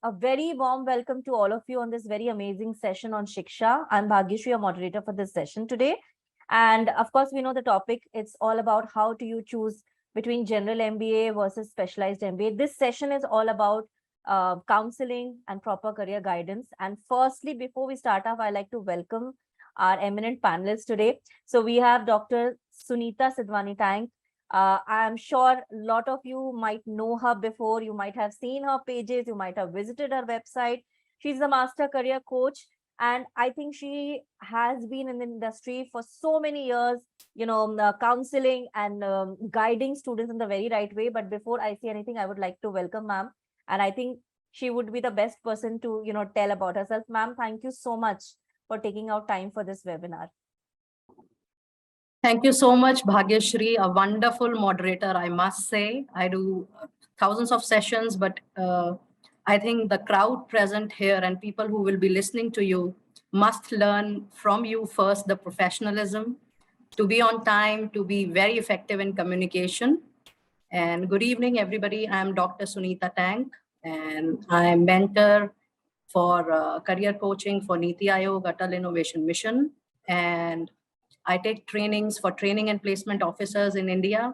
A very warm welcome to all of you on this very amazing session on Shiksha. I'm Bhagyashree, your moderator for this session today. And of course, we know the topic. It's all about how do you choose between General MBA versus Specialized MBA. This session is all about counseling and proper career guidance. And firstly, before we start off, I'd like to welcome our eminent panelists today. So we have Dr. Sunitaa Tank. I'm sure a lot of you might know her before. You might have seen her pages. You might have visited her website. She's a master career coach. And I think she has been in the industry for so many years, counseling and guiding students in the very right way. But before I say anything, I would like to welcome ma'am. And I think she would be the best person to, tell about herself. Ma'am, thank you so much for taking out time for this webinar. Thank you so much, Bhagyashree, a wonderful moderator, I must say. I do thousands of sessions, but I think the crowd present here and people who will be listening to you must learn from you first the professionalism, to be on time, to be very effective in communication. And good evening, everybody. I'm Dr. Sunitaa Tank, and I'm mentor for career coaching for Niti Aayog Atal Innovation Mission. And I take trainings for training and placement officers in India.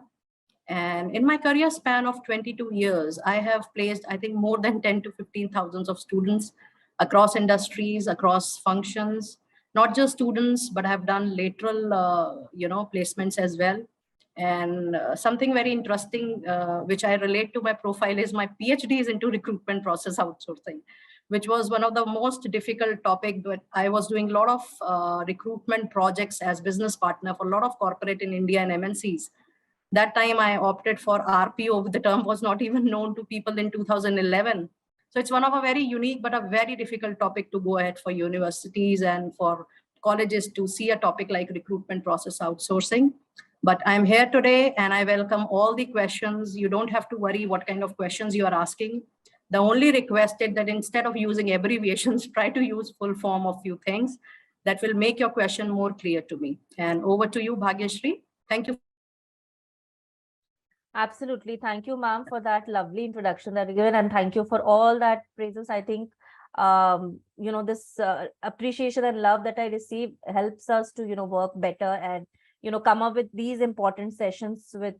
And in my career span of 22 years, I have placed, I think, more than 10 to 15,000 of students across industries, across functions, not just students, but I've done lateral, placements as well. And something very interesting, which I relate to my profile, is my PhD is into recruitment process outsourcing, which was one of the most difficult topic. But I was doing a lot of recruitment projects as business partner for a lot of corporate in India and MNCs. That time I opted for RPO. The term was not even known to people in 2011. So it's one of a very unique, but a very difficult topic to go ahead for universities and for colleges to see a topic like recruitment process outsourcing. But I'm here today and I welcome all the questions. You don't have to worry what kind of questions you are asking. The only request is that instead of using abbreviations, try to use full form of few things that will make your question more clear to me. And over to you, Bhagyashree. Thank you. Absolutely. Thank you, ma'am, for that lovely introduction that you given. And thank you for all that praises. I think, this appreciation and love that I receive helps us to, work better and, come up with these important sessions with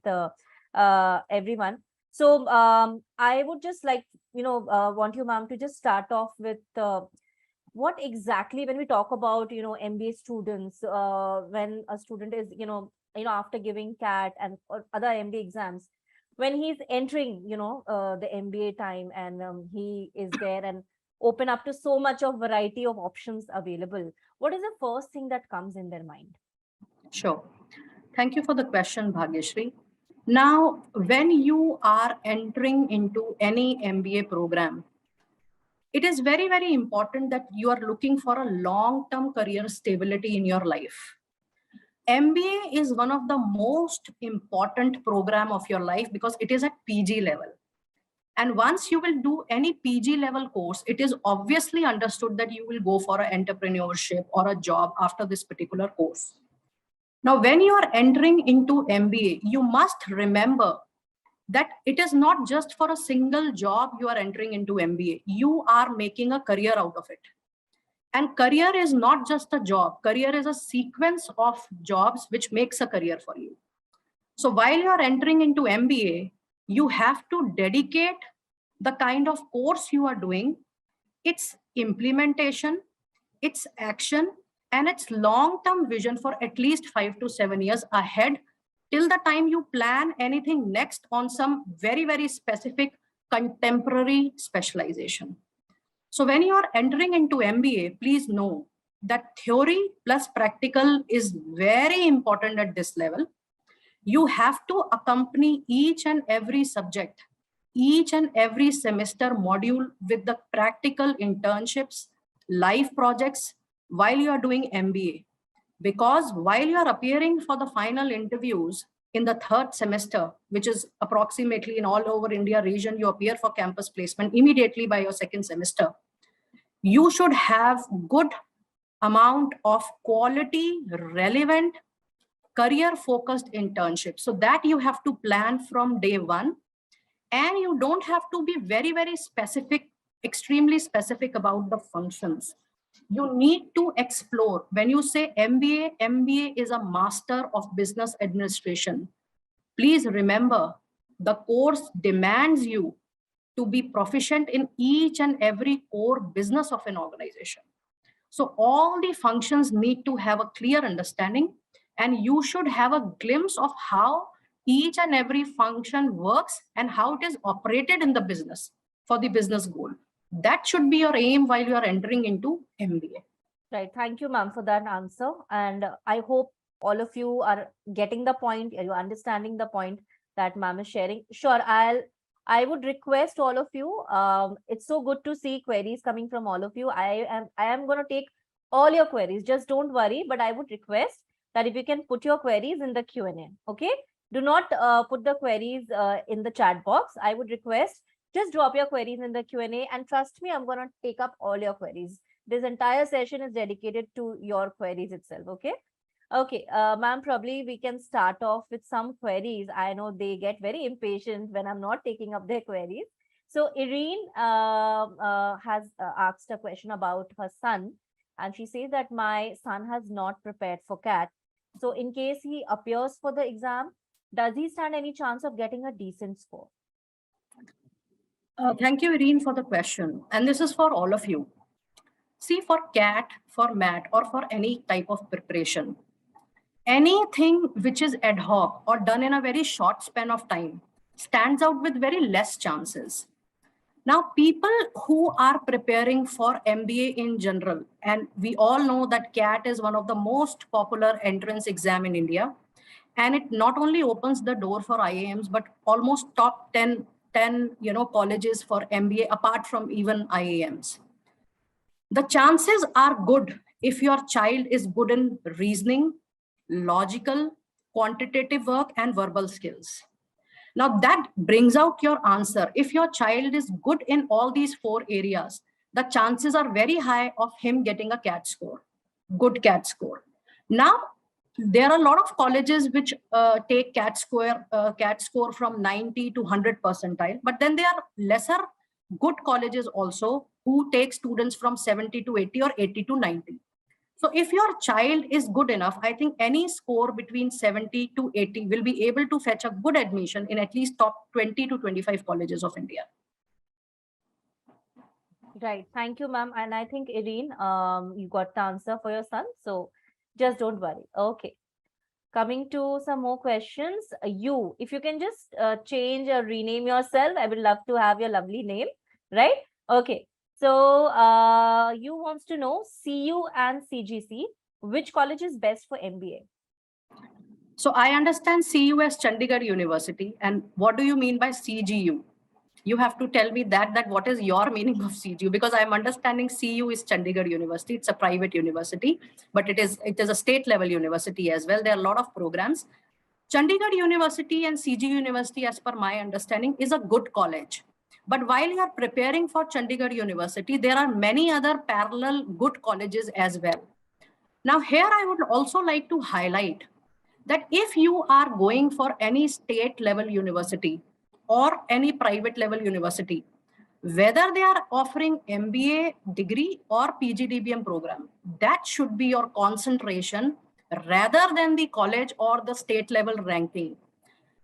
everyone. So I would just like, want you, ma'am, to just start off with what exactly, when we talk about, MBA students, when a student is, after giving CAT and or other MBA exams, when he's entering, the MBA time and he is there and open up to so much of variety of options available, what is the first thing that comes in their mind? Sure. Thank you for the question, Bhagyashree. Now, when you are entering into any MBA program, it is very, very important that you are looking for a long-term career stability in your life. MBA is one of the most important program of your life because it is at PG level. And once you will do any PG level course, it is obviously understood that you will go for an entrepreneurship or a job after this particular course. Now, when you are entering into MBA, you must remember that it is not just for a single job you are entering into MBA. You are making a career out of it. And career is not just a job. Career is a sequence of jobs which makes a career for you. So while you are entering into MBA, you have to dedicate the kind of course you are doing, its implementation, its action, and its long-term vision for at least 5 to 7 years ahead, till the time you plan anything next on some very, very specific contemporary specialization. So when you are entering into MBA, please know that theory plus practical is very important at this level. You have to accompany each and every subject, each and every semester module with the practical internships, live projects while you are doing MBA. Because while you are appearing for the final interviews in the third semester, which is approximately in all over India region, you appear for campus placement immediately by your second semester. You should have good amount of quality, relevant, career-focused internships. So that you have to plan from day one. And you don't have to be very, very specific extremely specific about the functions. You need to explore. When you say MBA, MBA is a Master of Business Administration. Please remember, the course demands you to be proficient in each and every core business of an organization. So all the functions need to have a clear understanding, and you should have a glimpse of how each and every function works and how it is operated in the business for the business goal. That should be your aim while you are entering into MBA. Right. Thank you, ma'am, for that answer. And I hope all of you are getting the point, you're understanding the point that ma'am is sharing. Sure, I would request all of you. It's so good to see queries coming from all of you. I am going to take all your queries. Just don't worry, but I would request that if you can put your queries in the Q&A. Okay. Do not put the queries in the chat box. I would request just drop your queries in the Q&A, and trust me, I'm going to take up all your queries. This entire session is dedicated to your queries itself. Okay. Okay, ma'am, probably we can start off with some queries. I know they get very impatient when I'm not taking up their queries. So Irene has asked a question about her son, and she says that my son has not prepared for CAT. So in case he appears for the exam, does he stand any chance of getting a decent score? Thank you, Irene, for the question. And this is for all of you. See, for CAT, for MAT, or for any type of preparation, anything which is ad hoc or done in a very short span of time stands out with very less chances. Now, people who are preparing for MBA in general, and we all know that CAT is one of the most popular entrance exam in India, and it not only opens the door for IIMs, but almost top 10 colleges for MBA apart from even IIMs. The chances are good if your child is good in reasoning, logical, quantitative work, and verbal skills. Now that brings out your answer. If your child is good in all these 4 areas, the chances are very high of him getting a CAT score, good CAT score. Now, there are a lot of colleges which take CAT score from 90 to 100 percentile, but then there are lesser good colleges also who take students from 70 to 80 or 80 to 90. So if your child is good enough, I think any score between 70 to 80 will be able to fetch a good admission in at least top 20 to 25 colleges of India. Right. Thank you, ma'am. And I think, Irene, you got the answer for your son. So just don't worry. Okay. Coming to some more questions. If you can just change or rename yourself, I would love to have your lovely name. Right? Okay. So you wants to know CU and CGC, which college is best for MBA? So I understand CU as Chandigarh University. And what do you mean by CGU? You have to tell me that what is your meaning of CGU, because I'm understanding CU is Chandigarh University. It's a private university, but it is a state level university as well. There are a lot of programs. Chandigarh University and CGU University, as per my understanding, is a good college. But while you are preparing for Chandigarh University, there are many other parallel good colleges as well. Now here I would also like to highlight that if you are going for any state level university or any private level university, whether they are offering MBA degree or PGDBM program, that should be your concentration rather than the college or the state level ranking.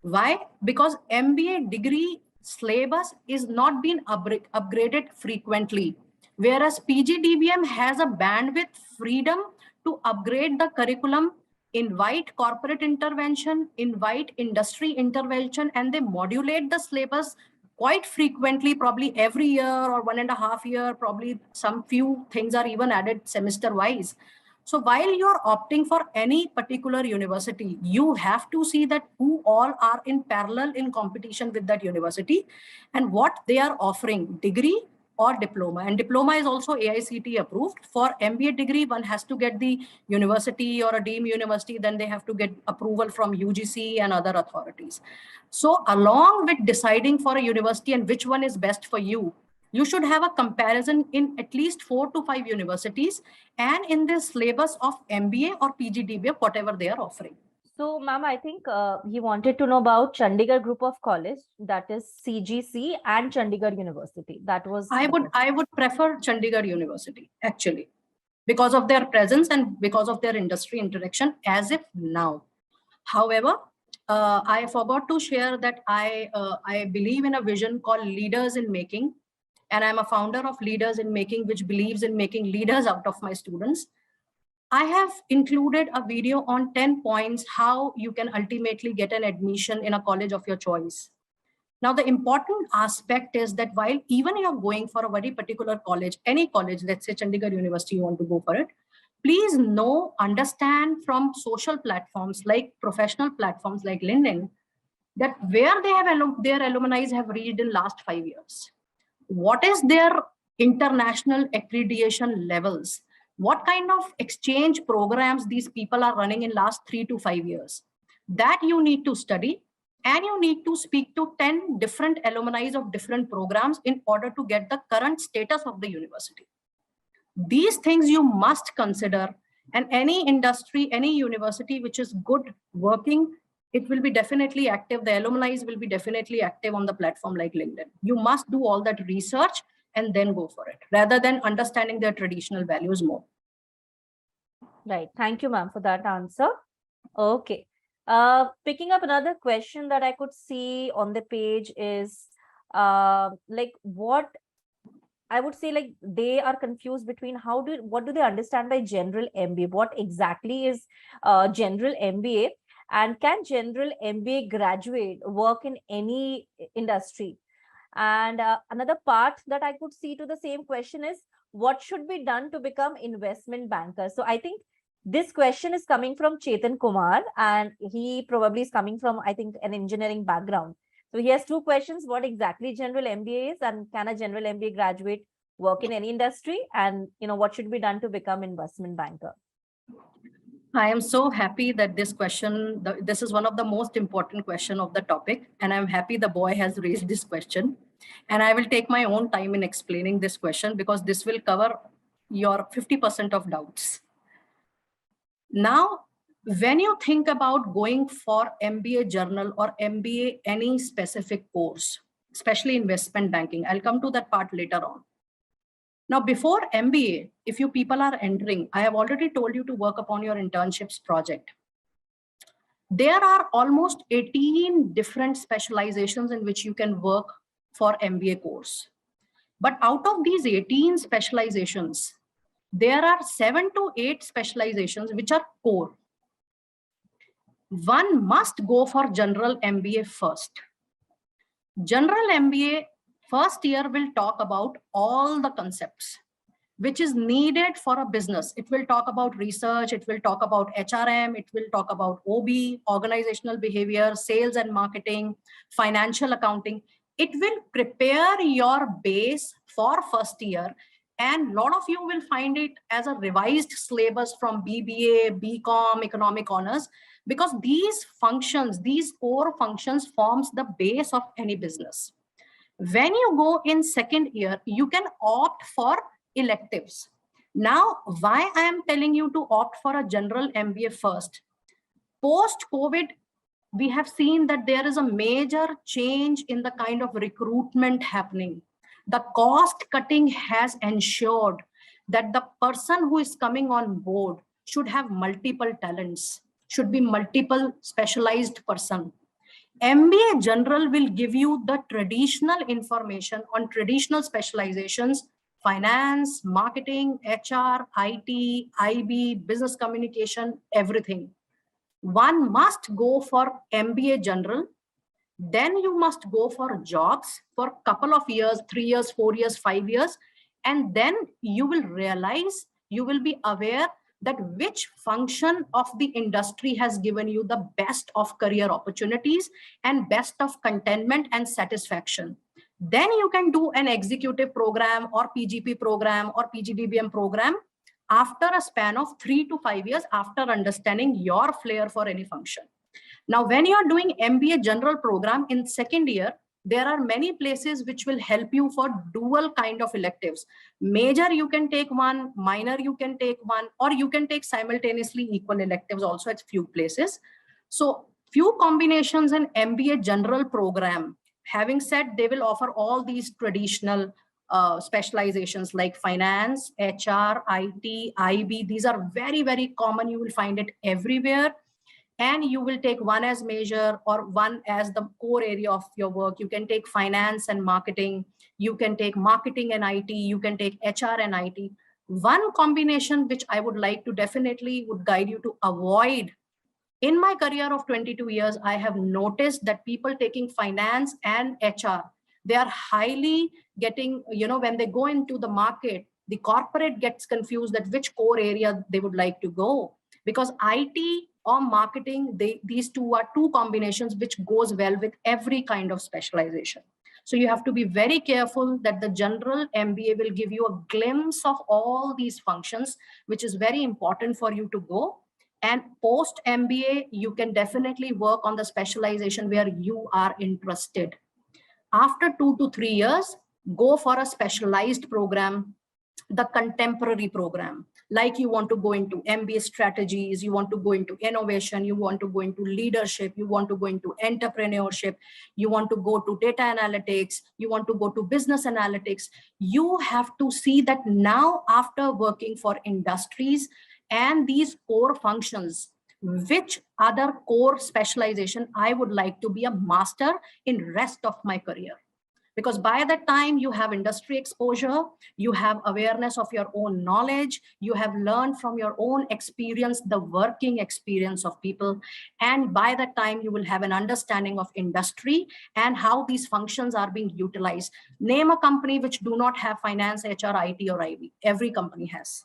Why? Because MBA degree syllabus is not being upgraded frequently, whereas PGDBM has a bandwidth freedom to upgrade the curriculum, invite corporate intervention, invite industry intervention, and they modulate the syllabus quite frequently, probably every year or 1.5 years, probably some few things are even added semester wise. So while you're opting for any particular university, you have to see that who all are in parallel in competition with that university and what they are offering, degree or diploma. And diploma is also AICTE approved. For MBA degree, one has to get the university or a deemed university, then they have to get approval from UGC and other authorities. So along with deciding for a university and which one is best for you, you should have a comparison in at least 4 to 5 universities and in the syllabus of MBA or PGDBA, whatever they are offering. So, ma'am, I think he wanted to know about Chandigarh Group of College, that is CGC, and Chandigarh University. That was the question. I would prefer Chandigarh University actually, because of their presence and because of their industry interaction as if now. However, I forgot to share that I believe in a vision called Leaders in Making, and I'm a founder of Leaders in Making, which believes in making leaders out of my students. I have included a video on 10 points how you can ultimately get an admission in a college of your choice. Now, the important aspect is that while even you're going for a very particular college, any college, let's say Chandigarh University, you want to go for it, please know, understand from social platforms like professional platforms like LinkedIn, that where they have their alumni have reached in last 5 years. What is their international accreditation levels? What kind of exchange programs these people are running in last 3 to 5 years? That you need to study, and you need to speak to 10 different alumni of different programs in order to get the current status of the university. These things you must consider, and any industry, any university which is good working, it will be definitely active. The alumni will be definitely active on the platform like LinkedIn. You must do all that research and then go for it, rather than understanding their traditional values more. Right. Thank you, ma'am, for that answer. Okay. Picking up another question that I could see on the page is like what I would say, like they are confused between what do they understand by general MBA? What exactly is general MBA? And can general MBA graduate work in any industry? And another part that I could see to the same question is what should be done to become investment banker? So I think this question is coming from Chetan Kumar, and he probably is coming from, I think, an engineering background. So he has two questions: what exactly general MBA is, and can a general MBA graduate work in any industry? And what should be done to become investment banker? I am so happy that this question, this is one of the most important question of the topic, and I'm happy the boy has raised this question. And I will take my own time in explaining this question because this will cover your 50% of doubts. Now, when you think about going for MBA journal or MBA any specific course, especially investment banking, I'll come to that part later on. Now, before MBA, if you people are entering, I have already told you to work upon your internships project. There are almost 18 different specializations in which you can work for MBA course. But out of these 18 specializations, there are 7 to 8 specializations which are core. One must go for general MBA first. General MBA first year will talk about all the concepts which is needed for a business. It will talk about research, it will talk about HRM, it will talk about OB, organizational behavior, sales and marketing, financial accounting. It will prepare your base for first year, and a lot of you will find it as a revised syllabus from BBA, BCom, economic honors, because these functions, these core functions forms the base of any business. When you go in second year, you can opt for electives. Now, why I am telling you to opt for a general MBA first? Post-COVID, we have seen that there is a major change in the kind of recruitment happening. The cost cutting has ensured that the person who is coming on board should have multiple talents, should be multiple specialized person. MBA General will give you the traditional information on traditional specializations: finance, marketing, HR, IT, IB, business communication, everything. One must go for MBA General. Then you must go for jobs for a couple of years, 3 years, 4 years, 5 years. And then you will realize, you will be aware that which function of the industry has given you the best of career opportunities and best of contentment and satisfaction. Then you can do an executive program or PGP program or PGDBM program after a span of 3 to 5 years after understanding your flair for any function. Now, when you are doing MBA general program in second year, there are many places which will help you for dual kind of electives. Major, you can take one, minor, you can take one, or you can take simultaneously equal electives also at few places. So few combinations in MBA general program. Having said, they will offer all these traditional specializations like finance, HR, IT, IB. These are very, very common. You will find it everywhere. And you will take one as major or one as the core area of your work. You can take finance and marketing. You can take marketing and IT. You can take HR and IT. One combination which I would like to definitely would guide you to avoid. In my career of 22 years, I have noticed that people taking finance and HR, they are highly getting, when they go into the market, the corporate gets confused that which core area they would like to go. Because IT or marketing, these two are two combinations which goes well with every kind of specialization. So you have to be very careful that the general MBA will give you a glimpse of all these functions, which is very important for you to go. And post MBA, you can definitely work on the specialization where you are interested. After 2 to 3 years, go for a specialized program, the contemporary program. Like you want to go into MBA strategies, you want to go into innovation, you want to go into leadership, you want to go into entrepreneurship, you want to go to data analytics, you want to go to business analytics. You have to see that now after working for industries and these core functions, which other core specialization I would like to be a master in rest of my career. Because by that time you have industry exposure, you have awareness of your own knowledge, you have learned from your own experience, the working experience of people. And by that time you will have an understanding of industry and how these functions are being utilized. Name a company which do not have finance, HR, IT, or IB. Every company has.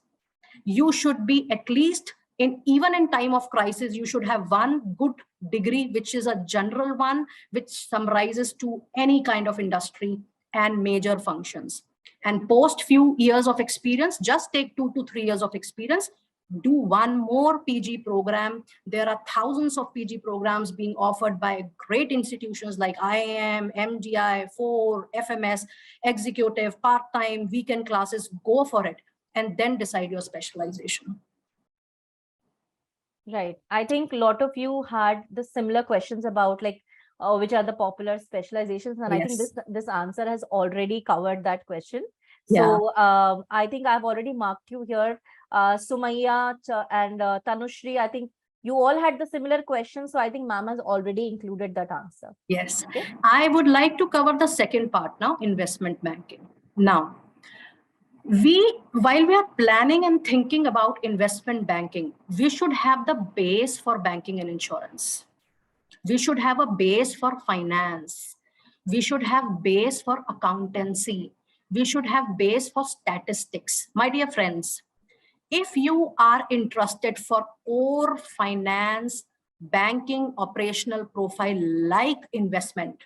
You should be at least even in time of crisis, you should have one good degree, which is a general one, which summarizes to any kind of industry and major functions. And post few years of experience, just take 2 to 3 years of experience, do one more PG program. There are thousands of PG programs being offered by great institutions like IIM, MGI, 4, FMS, executive, part-time, weekend classes. Go for it and then decide your specialization. Right. I think a lot of you had the similar questions about like which are the popular specializations, and yes. I think this answer has already covered that question. So yeah. I think I've already marked you here, Sumaya and Tanushri. I think you all had the similar questions, so I think ma'am has already included that answer. Yes, okay. I would like to cover the second part now, investment banking. Now, while we are planning and thinking about investment banking, we should have the base for banking and insurance. We should have a base for finance. We should have base for accountancy. We should have base for statistics. My dear friends, if you are interested for core finance, banking, operational profile like investment,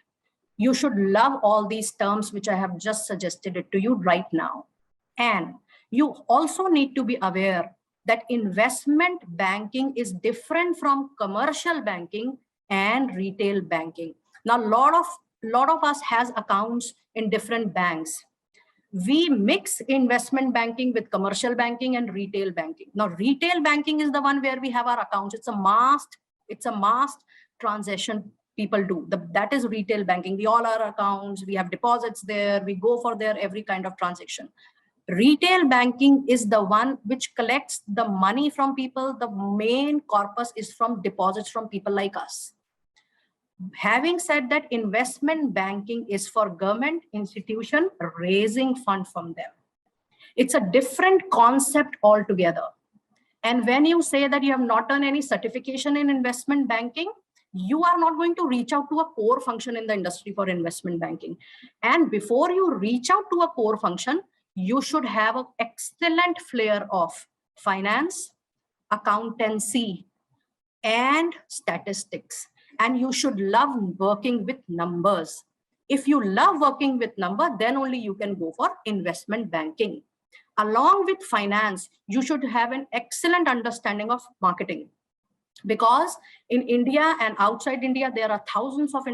you should love all these terms which I have just suggested it to you right now. And you also need to be aware that investment banking is different from commercial banking and retail banking. Now, a lot of us has accounts in different banks. We mix investment banking with commercial banking and retail banking. Now, retail banking is the one where we have our accounts. It's a mass transaction people do. That is retail banking. We all our accounts, we have deposits there, we go for their every kind of transaction. Retail banking is the one which collects the money from people. The main corpus is from deposits from people like us. Having said that, investment banking is for government institution raising fund from them. It's a different concept altogether. And when you say that you have not done any certification in investment banking, you are not going to reach out to a core function in the industry for investment banking. And before you reach out to a core function, you should have an excellent flair of finance, accountancy, and statistics. And you should love working with numbers. If you love working with numbers, then only you can go for investment banking. Along with finance, you should have an excellent understanding of marketing. Because in India and outside India, there are thousands of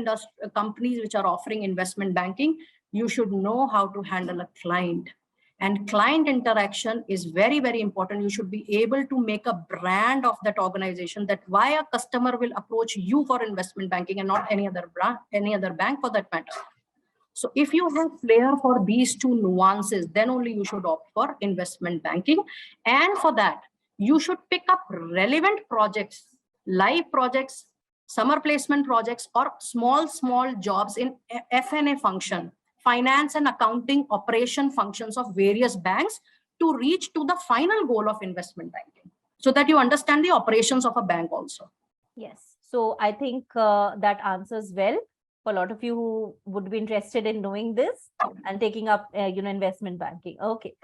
companies which are offering investment banking. You should know how to handle a client. And client interaction is very, very important. You should be able to make a brand of that organization, that why a customer will approach you for investment banking and not any other brand, any other bank for that matter. So if you have flair for these two nuances, then only you should opt for investment banking. And for that, you should pick up relevant projects, live projects, summer placement projects, or small jobs in F&A function, finance and accounting operation functions of various banks, to reach to the final goal of investment banking, so that you understand the operations of a bank also. Yes. So I think that answers well for a lot of you who would be interested in knowing this and taking up, investment banking. Okay.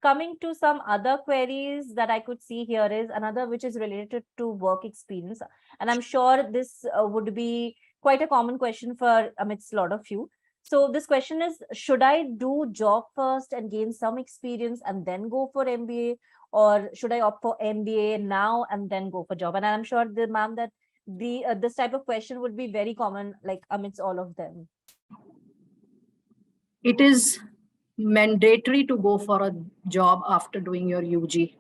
Coming to some other queries that I could see here is another which is related to work experience. And I'm sure this would be quite a common question for amidst a lot of you. So this question is, should I do job first and gain some experience and then go for MBA? Or should I opt for MBA now and then go for job? And I'm sure, ma'am, that this type of question would be very common, like amidst all of them. It is mandatory to go for a job after doing your UG,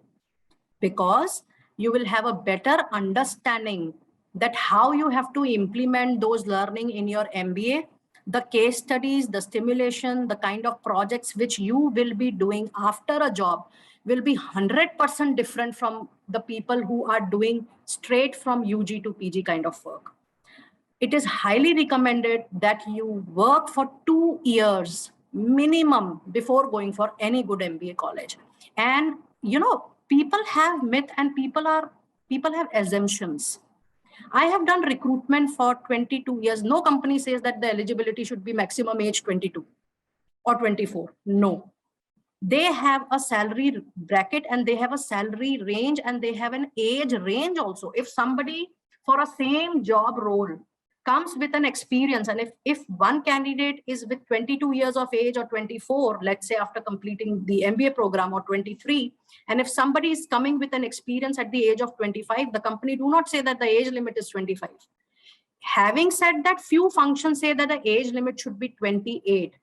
because you will have a better understanding that how you have to implement those learning in your MBA, the case studies, the stimulation, the kind of projects which you will be doing after a job will be 100% different from the people who are doing straight from UG to PG kind of work. It is highly recommended that you work for 2 years minimum before going for any good MBA college. And people have myth and people have assumptions. I have done recruitment for 22 years. No company says that the eligibility should be maximum age 22 or 24. No. They have a salary bracket and they have a salary range and they have an age range also. If somebody for a same job role comes with an experience, and if one candidate is with 22 years of age or 24, let's say after completing the MBA program, or 23, and if somebody is coming with an experience at the age of 25, the company do not say that the age limit is 25. Having said that, few functions say that the age limit should be 28.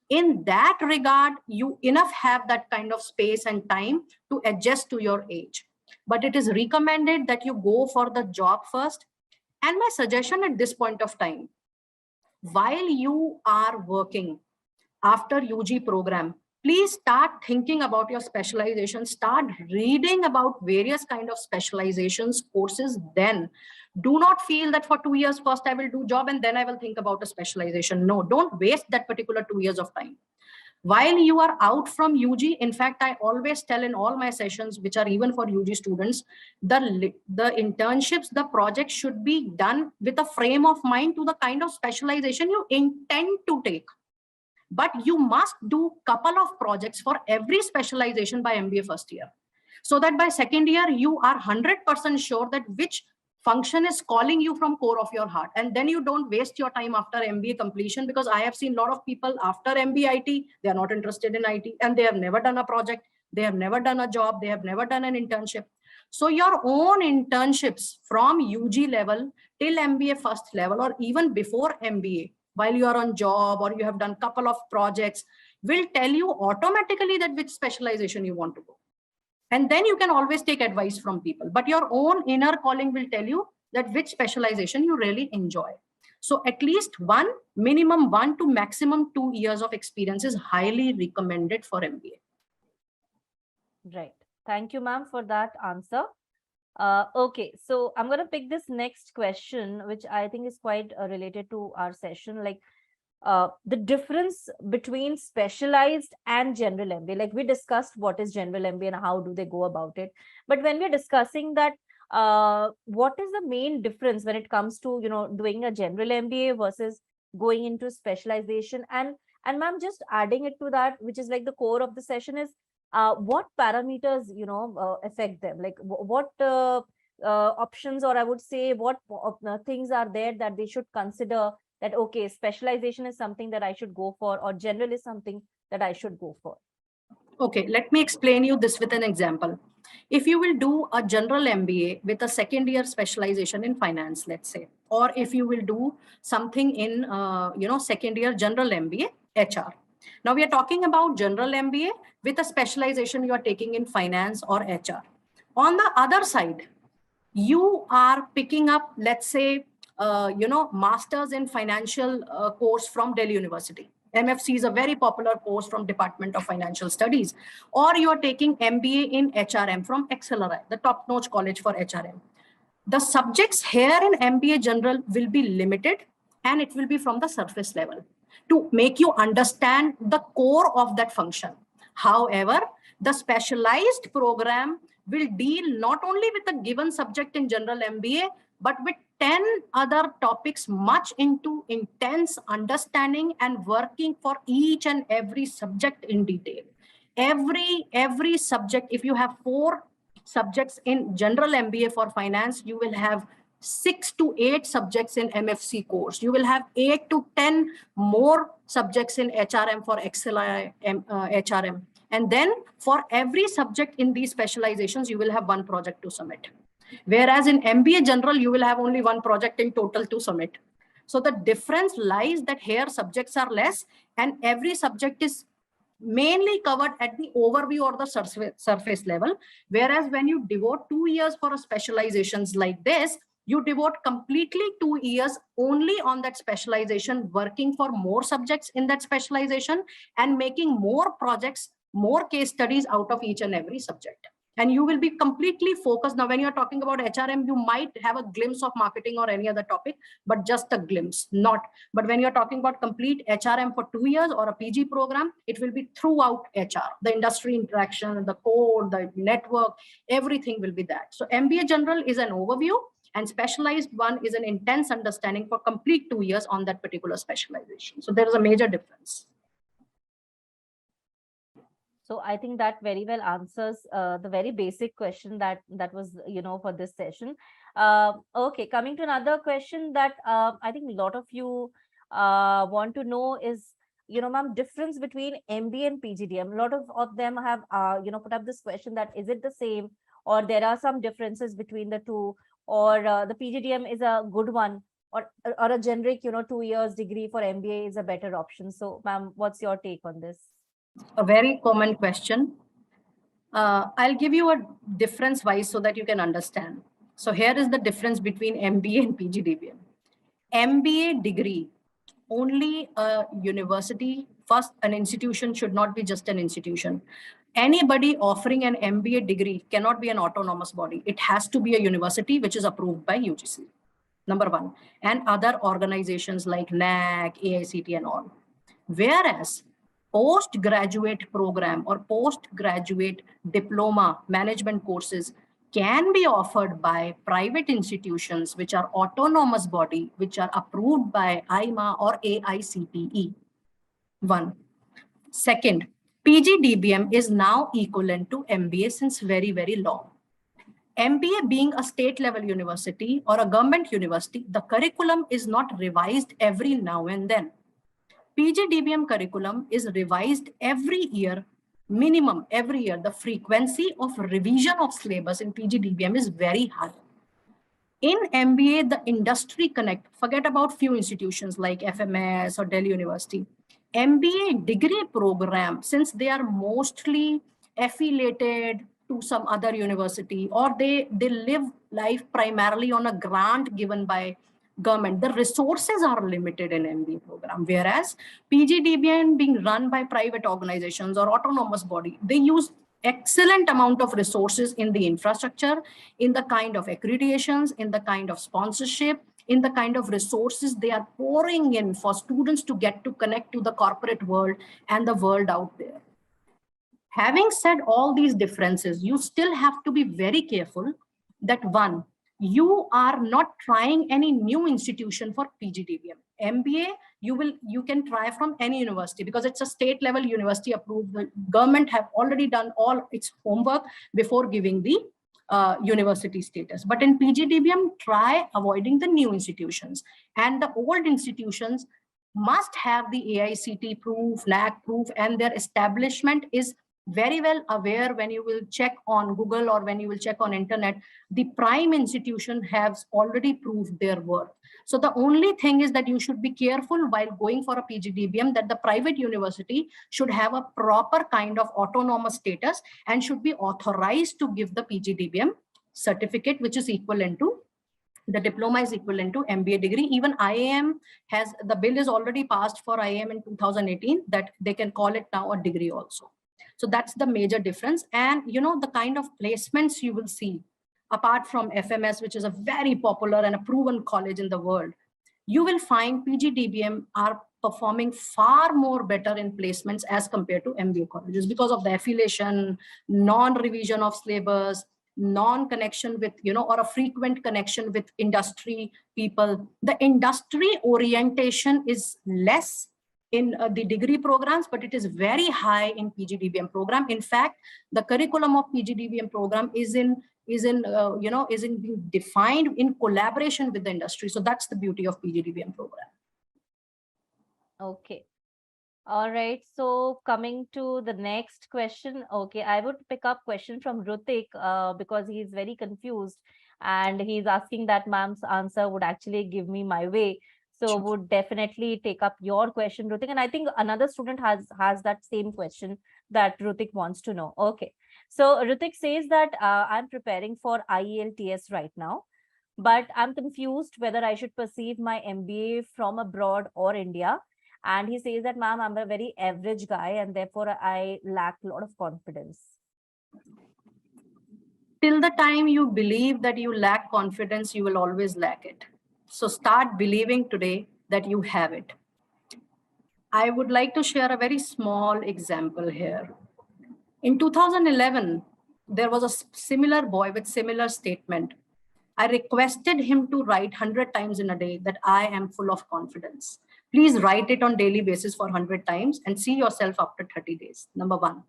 In that regard, you enough have that kind of space and time to adjust to your age. But it is recommended that you go for the job first. And my suggestion at this point of time, while you are working after UG program, please start thinking about your specialization, start reading about various kind of specializations, courses. Then do not feel that for 2 years first I will do job and then I will think about a specialization. No, don't waste that particular 2 years of time. While you are out from UG, in fact, I always tell in all my sessions, which are even for UG students, the internships, the projects should be done with a frame of mind to the kind of specialization you intend to take. But you must do couple of projects for every specialization by MBA first year, so that by second year, you are 100% sure that which function is calling you from core of your heart. And then you don't waste your time after MBA completion, because I have seen a lot of people after MBA IT, they are not interested in IT and they have never done a project. They have never done a job. They have never done an internship. So your own internships from UG level till MBA first level, or even before MBA, while you are on job or you have done couple of projects, will tell you automatically that which specialization you want to go. And then you can always take advice from people, but your own inner calling will tell you that which specialization you really enjoy. So at least minimum 1 to maximum 2 years of experience is highly recommended for MBA. Right. Thank you, ma'am, for that answer. Okay, so I'm going to pick this next question, which I think is quite related to our session, like the difference between specialized and general MBA. Like we discussed what is general MBA and how do they go about it. But when we're discussing that, what is the main difference when it comes to, doing a general MBA versus going into specialization? And ma'am, just adding it to that, which is like the core of the session, is what parameters, affect them? Like what options, or I would say what things are there that they should consider, that, okay, specialization is something that I should go for, or general is something that I should go for? Okay, let me explain you this with an example. If you will do a general MBA with a second year specialization in finance, let's say, or if you will do something in, second year general MBA, HR. Now we are talking about general MBA with a specialization you are taking in finance or HR. On the other side, you are picking up, let's say, masters in financial course from Delhi University. MFC is a very popular course from Department of Financial Studies. Or you are taking MBA in HRM from XLRI, the top-notch college for HRM. The subjects here in MBA General will be limited, and it will be from the surface level to make you understand the core of that function. However, the specialized program will deal not only with a given subject in general MBA, but with 10 other topics, much into intense understanding and working for each and every subject in detail. Every subject, if you have 4 subjects in general MBA for finance, you will have 6 to 8 subjects in MFC course. You will have 8 to 10 more subjects in HRM for XLI HRM. And then for every subject in these specializations, you will have 1 project to submit. Whereas in MBA General, you will have only 1 project in total to submit. So the difference lies that here subjects are less and every subject is mainly covered at the overview or the surface level. Whereas when you devote 2 years for a specializations like this, you devote completely 2 years only on that specialization, working for more subjects in that specialization and making more projects, more case studies out of each and every subject. And you will be completely focused. Now, when you're talking about HRM, you might have a glimpse of marketing or any other topic, but just a glimpse, not. But when you're talking about complete HRM for 2 years or a PG program, it will be throughout HR, the industry interaction, the code, the network, everything will be that. So MBA General is an overview and specialized one is an intense understanding for complete 2 years on that particular specialization. So there is a major difference. So I think that very well answers the very basic question that was, for this session. Okay, coming to another question that I think a lot of you want to know is, ma'am, difference between MBA and PGDM. A lot of them have, put up this question that is it the same or there are some differences between the two, or the PGDM is a good one, or a generic, 2 years degree for MBA is a better option. So ma'am, what's your take on this? A very common question. I'll give you a difference wise so that you can understand. So here is the difference between MBA and PGDBM. MBA degree, only a university, first an institution should not be just an institution. Anybody offering an MBA degree cannot be an autonomous body. It has to be a university which is approved by UGC, number one, and other organizations like NAC, AICT and all. Whereas postgraduate program or postgraduate diploma management courses can be offered by private institutions which are autonomous body, which are approved by IMA or AICTE. One. Second, PGDBM is now equivalent to MBA since very, very long. MBA being a state level university or a government university, the curriculum is not revised every now and then. PGDBM curriculum is revised every year, minimum every year. The frequency of revision of syllabus in PGDBM is very high. In MBA, the industry connect, forget about few institutions like FMS or Delhi University. MBA degree program, since they are mostly affiliated to some other university or they live life primarily on a grant given by government, the resources are limited in MBA program, whereas PGDBM being run by private organizations or autonomous body, they use excellent amount of resources in the infrastructure, in the kind of accreditations, in the kind of sponsorship, in the kind of resources they are pouring in for students to get to connect to the corporate world and the world out there. Having said all these differences, you still have to be very careful that one, you are not trying any new institution for PGDBM. MBA, you can try from any university because it's a state level university approved. The government have already done all its homework before giving the university status. But in PGDBM, try avoiding the new institutions, and the old institutions must have the AICT proof, NAC proof, and their establishment is very well aware. When you will check on Google or when you will check on internet, the prime institution has already proved their worth. So the only thing is that you should be careful while going for a PGDBM that the private university should have a proper kind of autonomous status and should be authorized to give the PGDBM certificate, which is equivalent to the diploma is equivalent to MBA degree. Even IAM has, the bill is already passed for IAM in 2018 that they can call it now a degree also. So that's the major difference. And you know, the kind of placements you will see, apart from FMS, which is a very popular and a proven college in the world, you will find PGDBM are performing far more better in placements as compared to MBA colleges because of the affiliation, non-revision of syllabus, non-connection with, you know, or a frequent connection with industry people. The industry orientation is less in the degree programs, but it is very high in PGDBM program. In fact, the curriculum of PGDBM program is being defined in collaboration with the industry. So that's the beauty of PGDBM program. Okay. All right. So coming to the next question. Okay, I would pick up question from Rutik because he is very confused and he's asking that ma'am's answer would actually give me my way. So Sure. would definitely take up your question, Rutik. And I think another student has that same question that Rutik wants to know. Okay. So Rutik says that I'm preparing for IELTS right now, but I'm confused whether I should perceive my MBA from abroad or India. And he says that, ma'am, I'm a very average guy and therefore I lack a lot of confidence. Till the time you believe that you lack confidence, you will always lack it. So start believing today that you have it. I would like to share a very small example here. In 2011, there was a similar boy with similar statement. I requested him to write 100 times in a day that I am full of confidence. Please write it on daily basis for 100 times and see yourself after 30 days. Number one.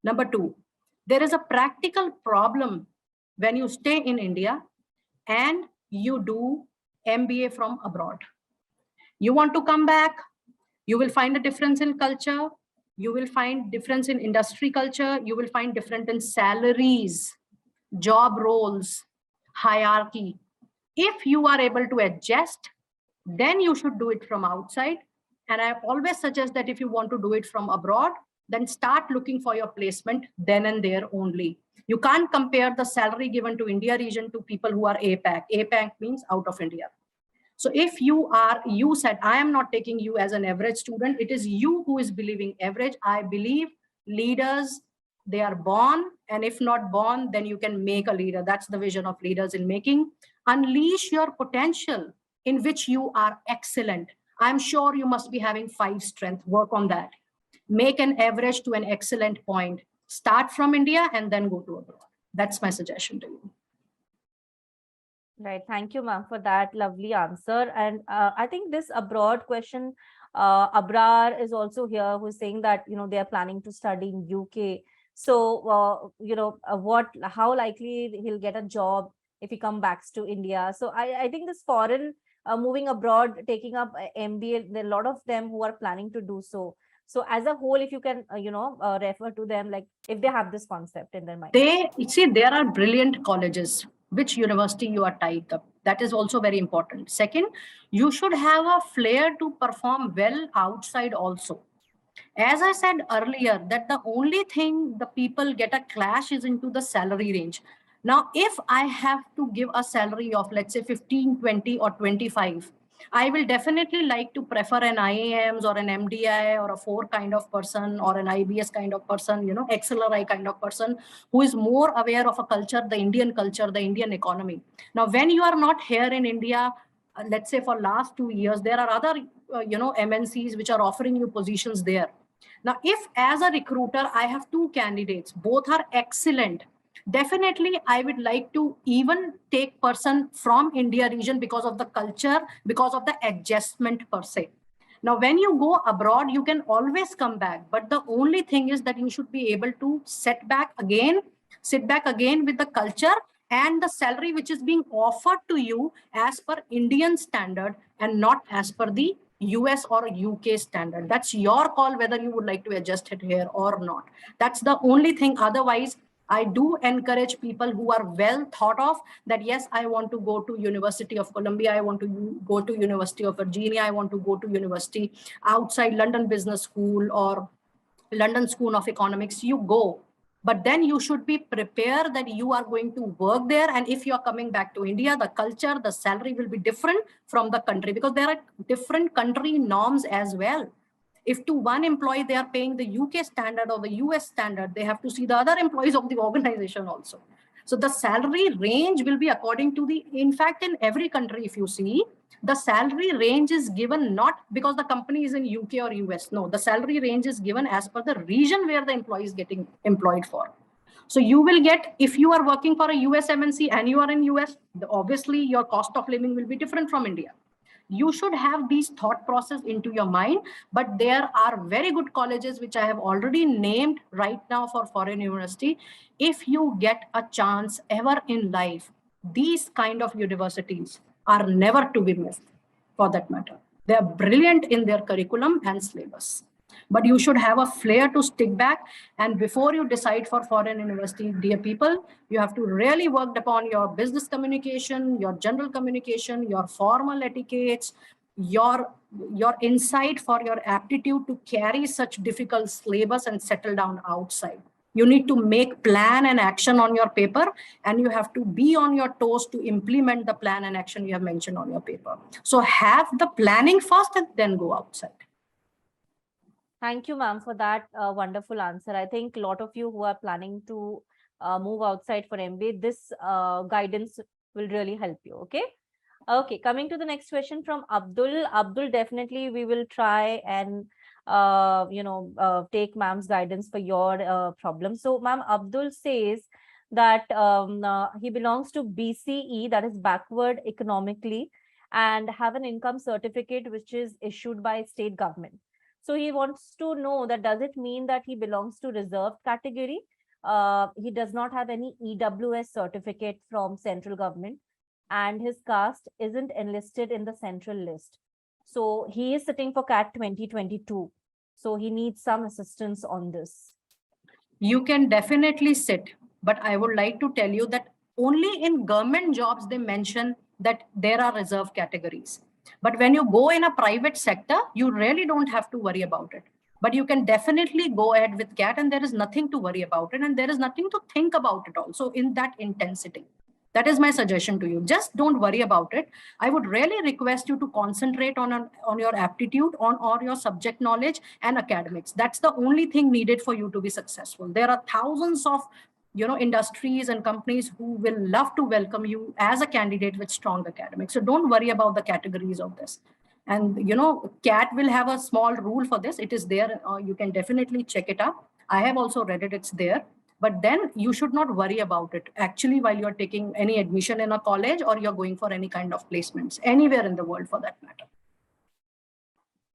Number two, there is a practical problem when you stay in India and you do MBA from abroad. You want to come back, you will find a difference in culture, you will find difference in industry culture, you will find different in salaries, job roles, hierarchy. If you are able to adjust, then you should do it from outside. And I always suggest that if you want to do it from abroad, then start looking for your placement then and there only. You can't compare the salary given to India region to people who are APAC. APAC means out of India. So if you said, I am not taking you as an average student, it is you who is believing average. I believe leaders, they are born, and if not born, then you can make a leader. That's the vision of leaders in making. Unleash your potential in which you are excellent. I'm sure you must be having 5 strengths. Work on that. Make an average to an excellent point. Start from India and then go to abroad. That's my suggestion to you. Right. Thank you, ma'am, for that lovely answer. And I think this abroad question, Abrar is also here, who's saying that, you know, they are planning to study in UK. So, how likely he'll get a job if he comes back to India. So I think this foreign moving abroad, taking up MBA, there are a lot of them who are planning to do so. So as a whole, if you can, refer to them, like if they have this concept in their mind. There are brilliant colleges. Which university you are tied up. That is also very important. Second, you should have a flair to perform well outside also. As I said earlier, that the only thing the people get a clash is into the salary range. Now, if I have to give a salary of, let's say, 15, 20 or 25, I will definitely like to prefer an IAMs or an MDI or a 4 kind of person or an IBS kind of person, you know, XLRI kind of person who is more aware of a culture, the Indian culture, the Indian economy. Now, when you are not here in India, let's say for last 2 years, there are other, MNCs which are offering you positions there. Now, if as a recruiter, I have 2 candidates, both are excellent, definitely I would like to even take person from India region because of the culture, because of the adjustment per se. Now, when you go abroad, you can always come back. But the only thing is that you should be able to sit back again with the culture and the salary which is being offered to you as per Indian standard and not as per the US or UK standard. That's your call whether you would like to adjust it here or not. That's the only thing. Otherwise, I do encourage people who are well thought of that, yes, I want to go to University of Columbia, I want to go to University of Virginia, I want to go to university outside London Business School or London School of Economics, you go. But then you should be prepared that you are going to work there. And if you're coming back to India, the culture, the salary will be different from the country because there are different country norms as well. If to one employee they are paying the UK standard or the US standard, they have to see the other employees of the organization also. So the salary range will be according to the, in fact, in every country, if you see, the salary range is given not because the company is in UK or US. No, the salary range is given as per the region where the employee is getting employed for. So you will get, if you are working for a US MNC and you are in US, obviously your cost of living will be different from India. You should have these thought process into your mind, but there are very good colleges which I have already named right now for foreign university. If you get a chance ever in life, these kind of universities are never to be missed for that matter. They are brilliant in their curriculum and syllabus. But you should have a flair to stick back. And before you decide for foreign university, dear people, you have to really work upon your business communication, your general communication, your formal etiquettes, your insight for your aptitude to carry such difficult syllabus and settle down outside. You need to make plan and action on your paper, and you have to be on your toes to implement the plan and action you have mentioned on your paper. So have the planning first and then go outside. Thank you, ma'am, for that wonderful answer. I think a lot of you who are planning to move outside for MBA, this guidance will really help you. Okay. Okay. Coming to the next question from Abdul. Abdul, definitely we will try and take ma'am's guidance for your problem. So, ma'am, Abdul says that he belongs to BCE, that is backward economically, and have an income certificate which is issued by state government. So he wants to know that does it mean that he belongs to reserved category? He does not have any EWS certificate from central government, and his caste isn't enlisted in the central list. So he is sitting for CAT 2022. So he needs some assistance on this. You can definitely sit, but I would like to tell you that only in government jobs they mention that there are reserved categories. But when you go in a private sector, you really don't have to worry about it. But you can definitely go ahead with CAT and there is nothing to worry about it. And there is nothing to think about it also in that intensity. That is my suggestion to you. Just don't worry about it. I would really request you to concentrate on your aptitude, on your subject knowledge and academics. That's the only thing needed for you to be successful. There are thousands of industries and companies who will love to welcome you as a candidate with strong academics. So don't worry about the categories of this. And CAT will have a small rule for this. It is there. You can definitely check it out. I have also read it. It's there. But then you should not worry about it actually while you're taking any admission in a college or you're going for any kind of placements anywhere in the world for that matter.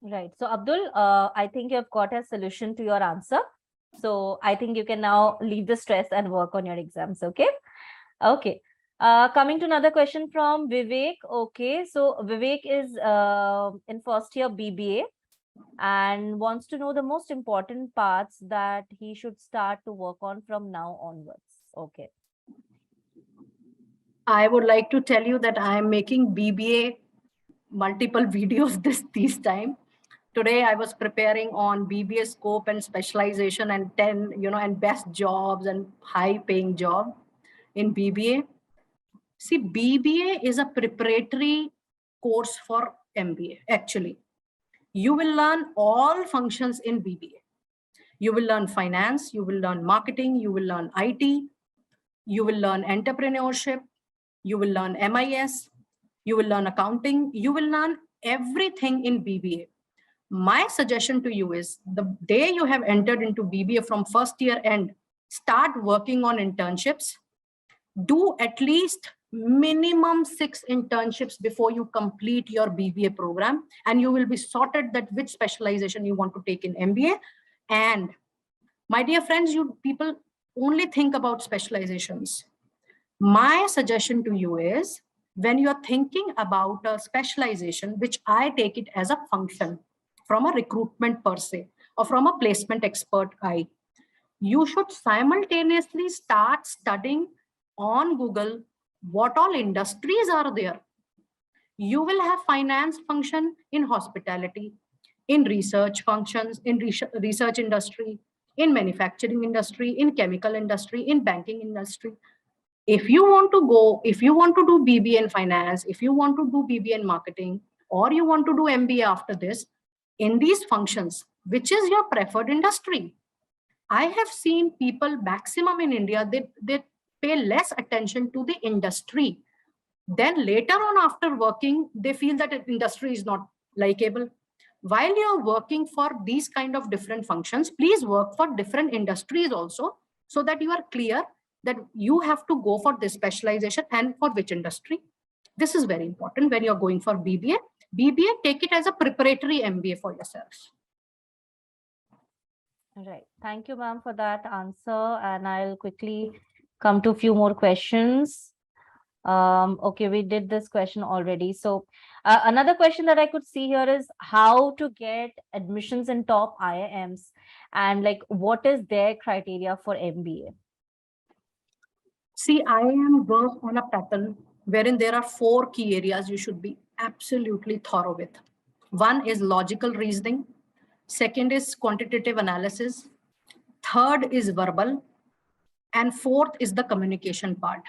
Right. So Abdul, I think you've got a solution to your answer. So I think you can now leave the stress and work on your exams. Okay. Okay. Coming to another question from Vivek. Okay. So Vivek is in first year BBA and wants to know the most important parts that he should start to work on from now onwards. Okay. I would like to tell you that I am making BBA multiple videos this time. Today I was preparing on BBA scope and specialization and 10, and best jobs and high paying job in BBA. See, BBA is a preparatory course for MBA. Actually, you will learn all functions in BBA. You will learn finance, you will learn marketing, you will learn IT, you will learn entrepreneurship, you will learn MIS, you will learn accounting, you will learn everything in BBA. My suggestion to you is the day you have entered into BBA from first year end, start working on internships. Do at least minimum 6 internships before you complete your BBA program, and you will be sorted that which specialization you want to take in MBA. And my dear friends, you people only think about specializations. My suggestion to you is when you're thinking about a specialization, which I take it as a function from a recruitment per se or from a placement expert eye, you should simultaneously start studying on Google what all industries are there. You will have finance function in hospitality, in research functions, in research industry, in manufacturing industry, in chemical industry, in banking industry. If you want to do BBA in finance, if you want to do BBA in marketing, or you want to do MBA after this, in these functions, which is your preferred industry? I have seen people maximum in India, they pay less attention to the industry. Then later on, after working, they feel that industry is not likable. While you're working for these kind of different functions, please work for different industries also, so that you are clear that you have to go for this specialization and for which industry. This is very important when you're going for BBA. BBA, take it as a preparatory MBA for yourselves. Right. Thank you, ma'am, for that answer. And I'll quickly come to a few more questions. Okay, we did this question already. So another question that I could see here is how to get admissions in top IIMs, and like what is their criteria for MBA? See, IIM works on a pattern wherein there are 4 key areas you should be absolutely thorough with. One is logical reasoning. Second is quantitative analysis. Third is verbal. And fourth is the communication part.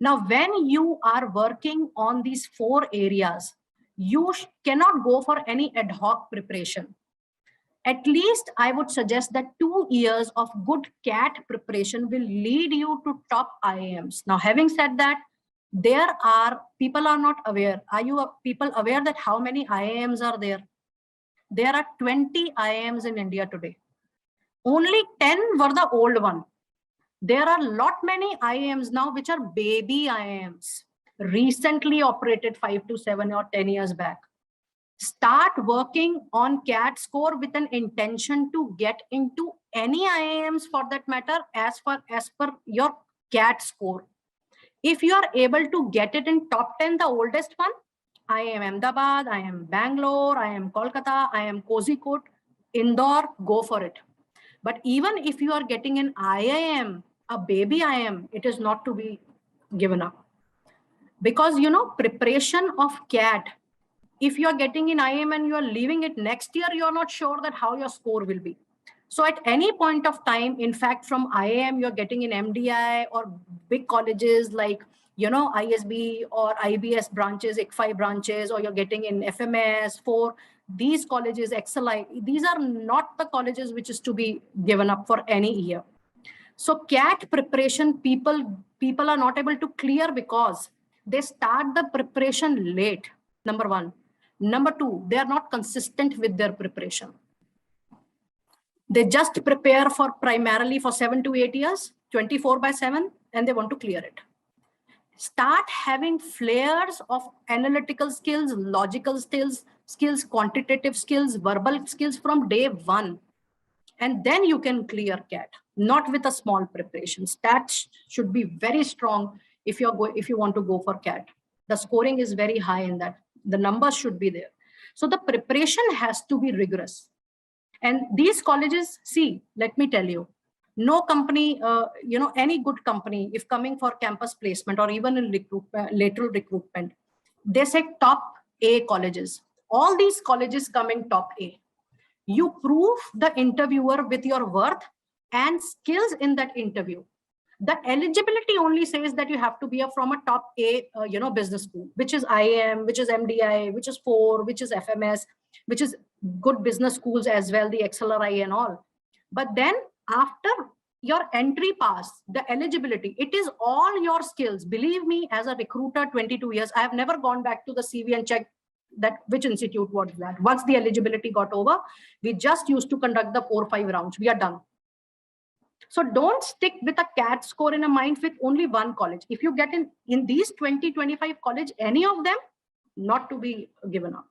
Now, when you are working on these 4 areas, you cannot go for any ad hoc preparation. At least I would suggest that 2 years of good CAT preparation will lead you to top IIMs. Now, having said that, people are not aware. Are you people aware that how many IIMs are there? There are 20 IIMs in India today. Only 10 were the old one. There are lot many IIMs now which are baby IIMs, recently operated 5 to 7 or 10 years back. Start working on CAT score with an intention to get into any IIMs for that matter as per your CAT score. If you are able to get it in top 10, the oldest one, IIM Ahmedabad, IIM Bangalore, IIM Kolkata, IIM Kozhikode, Indore, go for it. But even if you are getting an IIM, a baby IIM, it is not to be given up. Because, preparation of CAT, if you are getting in IIM and you are leaving it next year, you are not sure that how your score will be. So at any point of time, in fact, from IIM, you're getting in MDI or big colleges like, ISB or IBS branches, ICFI branches, or you're getting in FMS, for these colleges, XLI, these are not the colleges which is to be given up for any year. So CAT preparation, people are not able to clear because they start the preparation late, number one. Number two, they are not consistent with their preparation. They just prepare for primarily for 7 to 8 years, 24/7, and they want to clear it. Start having flares of analytical skills, logical skills, quantitative skills, verbal skills from day one. And then you can clear CAT, not with a small preparation. Stats should be very strong if you want to go for CAT. The scoring is very high in that. The numbers should be there. So the preparation has to be rigorous. And these colleges, see, let me tell you, no company, any good company, if coming for campus placement or even in lateral recruitment, they say top A colleges. All these colleges come in top A. You prove the interviewer with your worth and skills in that interview. The eligibility only says that you have to be from a top A, business school, which is IIM, which is MDI, which is 4, which is FMS, which is good business schools as well, the XLRI and all. But then after your entry pass, the eligibility, it is all your skills. Believe me, as a recruiter, 22 years, I have never gone back to the CV and checked that which institute was that. Once the eligibility got over, we just used to conduct the 4 or 5 rounds. We are done. So don't stick with a CAT score in a mind with only one college. If you get in these 20, 25 college, any of them, not to be given up.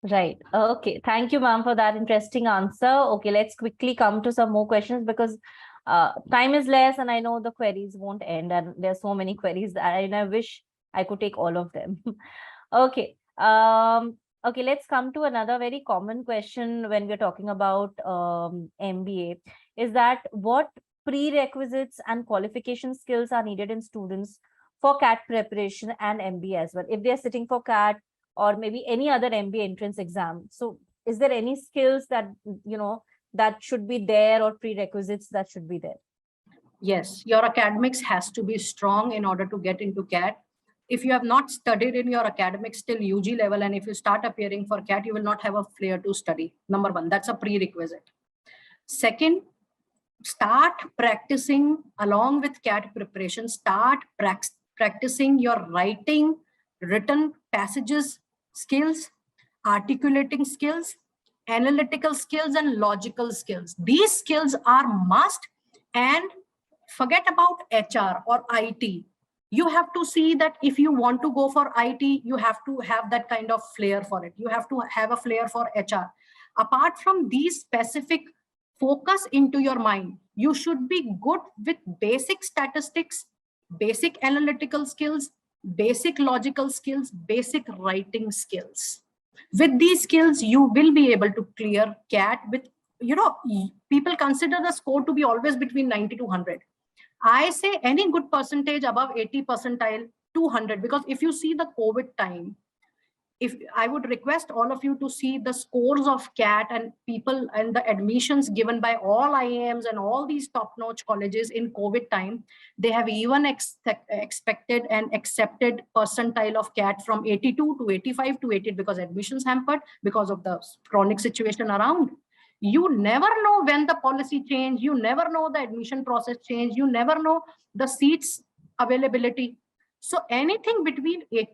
Right. Okay. Thank you, ma'am, for that interesting answer. Okay, let's quickly come to some more questions because time is less and I know the queries won't end and there's so many queries and I wish I could take all of them. Okay. Okay, let's come to another very common question when we're talking about MBA, is that what prerequisites and qualification skills are needed in students for CAT preparation and MBA as well, if they're sitting for CAT or maybe any other MBA entrance exam. So is there any skills that, that should be there, or prerequisites that should be there? Yes, your academics has to be strong in order to get into CAT. If you have not studied in your academics till UG level, and if you start appearing for CAT, you will not have a flair to study. Number one, that's a prerequisite. Second, start practicing along with CAT preparation. Start practicing your writing, written passages skills, articulating skills, analytical skills, and logical skills. These skills are must. And forget about HR or IT. You have to see that if you want to go for IT, you have to have that kind of flair for it. You have to have a flair for HR. Apart from these specific focus into your mind, you should be good with basic statistics, basic analytical skills, basic logical skills, basic writing skills. With these skills, you will be able to clear CAT with, people consider the score to be always between 90 to 100. I say any good percentage above 80 percentile, 200, because if you see the COVID time, if I would request all of you to see the scores of CAT and people and the admissions given by all IIMs and all these top-notch colleges in COVID time, they have even expected and accepted percentile of CAT from 82 to 85 to 80 because admissions hampered because of the chronic situation around. You never know when the policy change, you never know the admission process change, you never know the seats availability. So anything between 80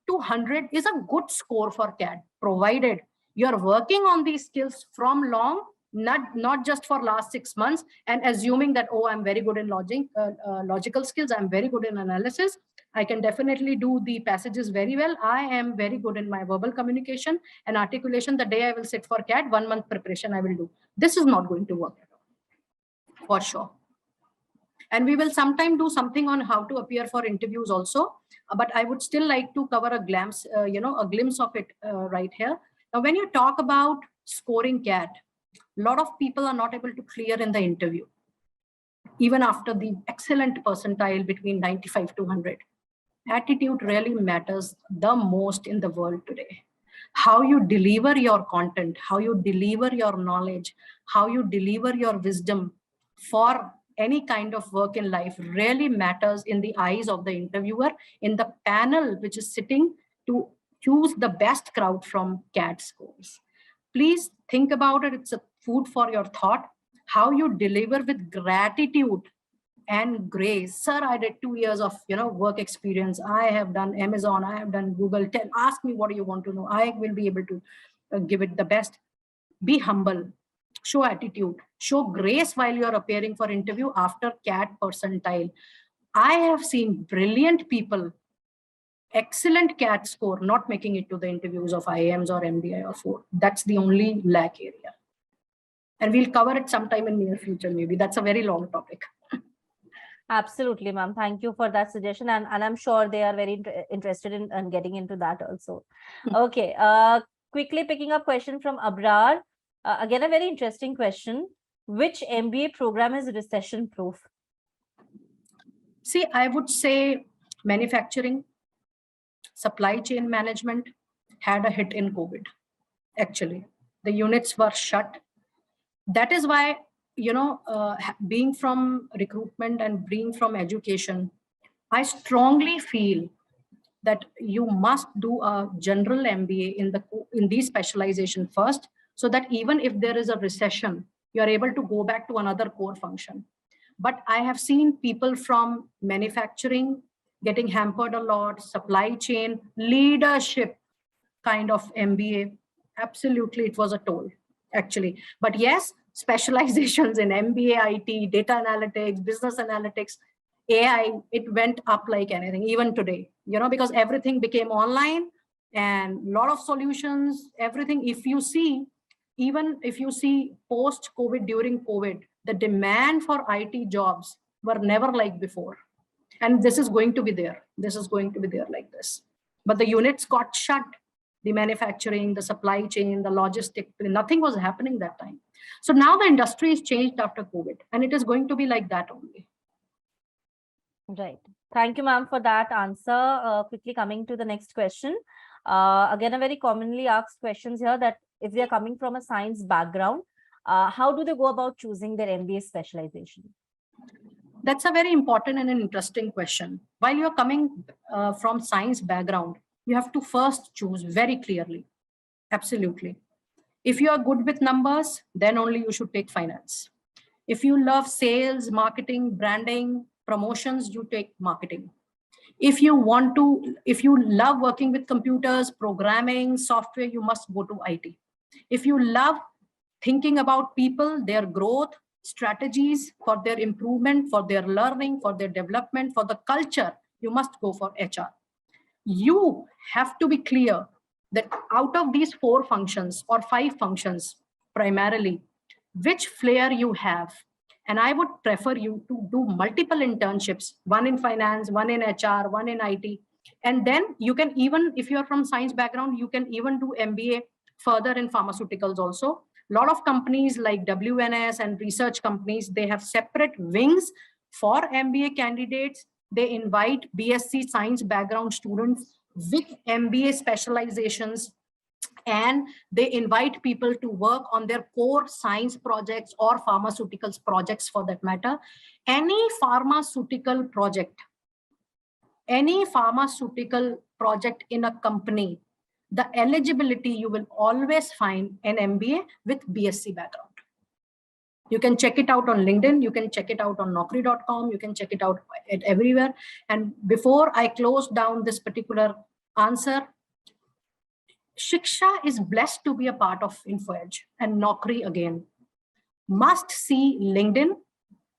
to 100 is a good score for CAT, provided you're working on these skills from long, not just for last 6 months and assuming that, oh, I'm very good in logical skills, I'm very good in analysis, I can definitely do the passages very well, I am very good in my verbal communication and articulation. The day I will sit for CAT, 1 month preparation I will do. This is not going to work at all, for sure. And we will sometime do something on how to appear for interviews also. But I would still like to cover a glimpse, a glimpse of it right here. Now, when you talk about scoring CAT, a lot of people are not able to clear in the interview, even after the excellent percentile between 95 to 100. Attitude really matters the most in the world today. How you deliver your content, how you deliver your knowledge, how you deliver your wisdom for any kind of work in life really matters in the eyes of the interviewer, in the panel which is sitting to choose the best crowd from CAT scores. Please think about it. It's a food for your thought. How you deliver with gratitude and grace. Sir, I did 2 years of work experience. I have done Amazon, I have done Google. Ask me what do you want to know. I will be able to give it the best. Be humble, show attitude, show grace while you're appearing for interview after CAT percentile. I have seen brilliant people, excellent CAT score, not making it to the interviews of IIMs or MBA or 4. That's the only lack area. And we'll cover it sometime in near future, maybe. That's a very long topic. Absolutely, ma'am. Thank you for that suggestion. And I'm sure they are very interested in getting into that also. Okay. Quickly picking up question from Abrar. Again, a very interesting question. Which MBA program is recession proof? See, I would say manufacturing, supply chain management had a hit in COVID. Actually, the units were shut. That is why, being from recruitment and being from education, I strongly feel that you must do a general MBA in these specialization first, so that even if there is a recession, you are able to go back to another core function. But I have seen people from manufacturing getting hampered a lot, supply chain, leadership kind of MBA. Absolutely, it was a toll, actually. But yes, specializations in MBA, IT, data analytics, business analytics, AI, it went up like anything, even today, because everything became online and a lot of solutions, everything. Even if you see post-COVID, during COVID, the demand for IT jobs were never like before. And this is going to be there. This is going to be there like this. But the units got shut. the manufacturing, the supply chain, the logistic, nothing was happening that time. So now the industry is changed after COVID, and it is going to be like that only. Right. Thank you, ma'am, for that answer. Quickly coming to the next question. Again, a very commonly asked questions here that if they are coming from a science background, how do they go about choosing their MBA specialization? That's a very important and an interesting question. While you're coming from science background, you have to first choose very clearly. Absolutely. If you are good with numbers, then only you should take finance. If you love sales, marketing, branding, promotions, you take marketing. If you love working with computers, programming, software, you must go to IT. If you love thinking about people, their growth, strategies for their improvement, for their learning, for their development, for the culture, you must go for HR. You have to be clear that out of these 4 functions or 5 functions, primarily, which flair you have. And I would prefer you to do multiple internships, one in finance, one in HR, one in IT. And then you can even, if you're from science background, you can even do MBA further in pharmaceuticals also. A lot of companies like WNS and research companies, they have separate wings for MBA candidates. They invite BSc science background students with MBA specializations, and they invite people to work on their core science projects or pharmaceuticals projects for that matter. Any pharmaceutical project in a company, the eligibility you will always find an MBA with BSc background. You can check it out on LinkedIn. You can check it out on Naukri.com. You can check it out at everywhere. And before I close down this particular answer, Shiksha is blessed to be a part of InfoEdge and Naukri again. Must see LinkedIn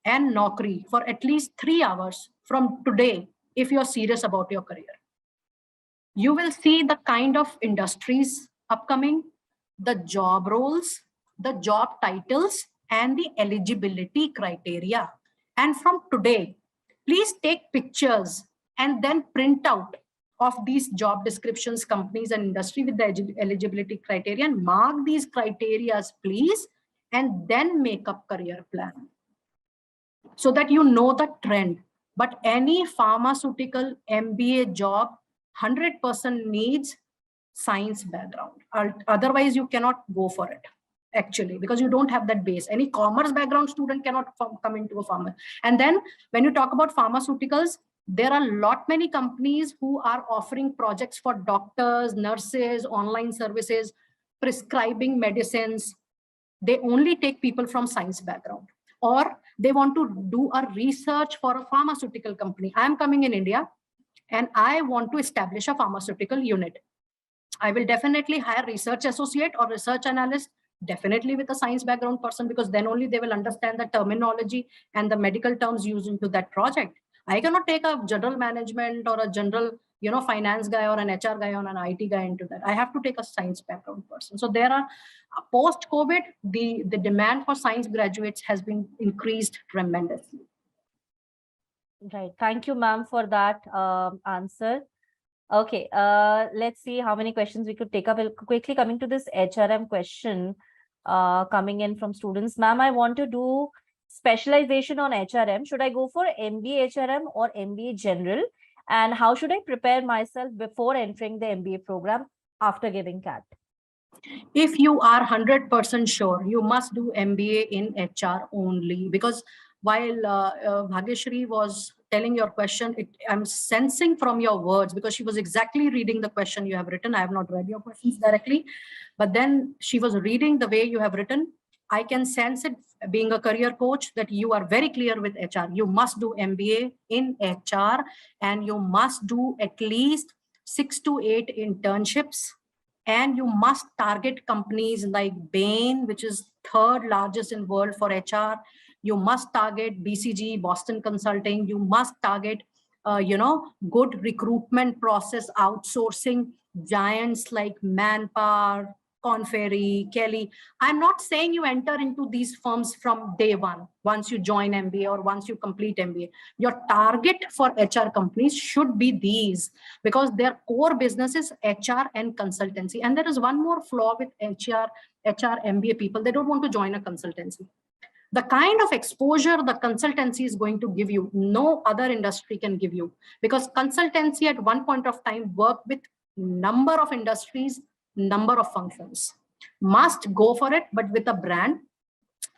and Naukri for at least 3 hours from today if you're serious about your career. You will see the kind of industries upcoming, the job roles, the job titles, and the eligibility criteria. And from today, please take pictures and then print out of these job descriptions, companies and industry with the eligibility criteria, and mark these criteria, please, and then make up career plan so that you know the trend. But any pharmaceutical MBA job 100% needs science background. Otherwise, you cannot go for it, actually, because you don't have that base. Any commerce background student cannot come into a pharma. And then when you talk about pharmaceuticals, there are many companies who are offering projects for doctors, nurses, online services, prescribing medicines. They only take people from science background, or they want to do a research for a pharmaceutical company. I'm coming in India and I want to establish a pharmaceutical unit. I will definitely hire research associate or research analyst, definitely with a science background person, because then only they will understand the terminology and the medical terms used into that project. I cannot take a general management or a general, finance guy or an HR guy or an IT guy into that. I have to take a science background person. So there are, post-COVID, the demand for science graduates has been increased tremendously. Right. Thank you, ma'am, for that answer. Okay, let's see how many questions we could take up. Quickly coming to this HRM question coming in from students. Ma'am, I want to do specialization on HRM. Should I go for MBA HRM or MBA General? And how should I prepare myself before entering the MBA program after giving CAT? If you are 100% sure, you must do MBA in HR only, because while Bhagyashree was telling your question, I'm sensing from your words, because she was exactly reading the question you have written. I have not read your questions directly, but then she was reading the way you have written. I can sense it, being a career coach, that you are very clear with HR. You must do MBA in HR, and you must do at least 6 to 8 internships. And you must target companies like Bain, which is 3rd largest in world for HR. You must target BCG, Boston Consulting. You must target, good recruitment process outsourcing giants like Manpower, Korn Ferry, Kelly. I'm not saying you enter into these firms from day one, once you join MBA or once you complete MBA. Your target for HR companies should be these, because their core business is HR and consultancy. And there is one more flaw with HR MBA people. They don't want to join a consultancy. The kind of exposure the consultancy is going to give you, no other industry can give you, because consultancy at one point of time work with number of industries, number of functions. Must go for it, but with a brand.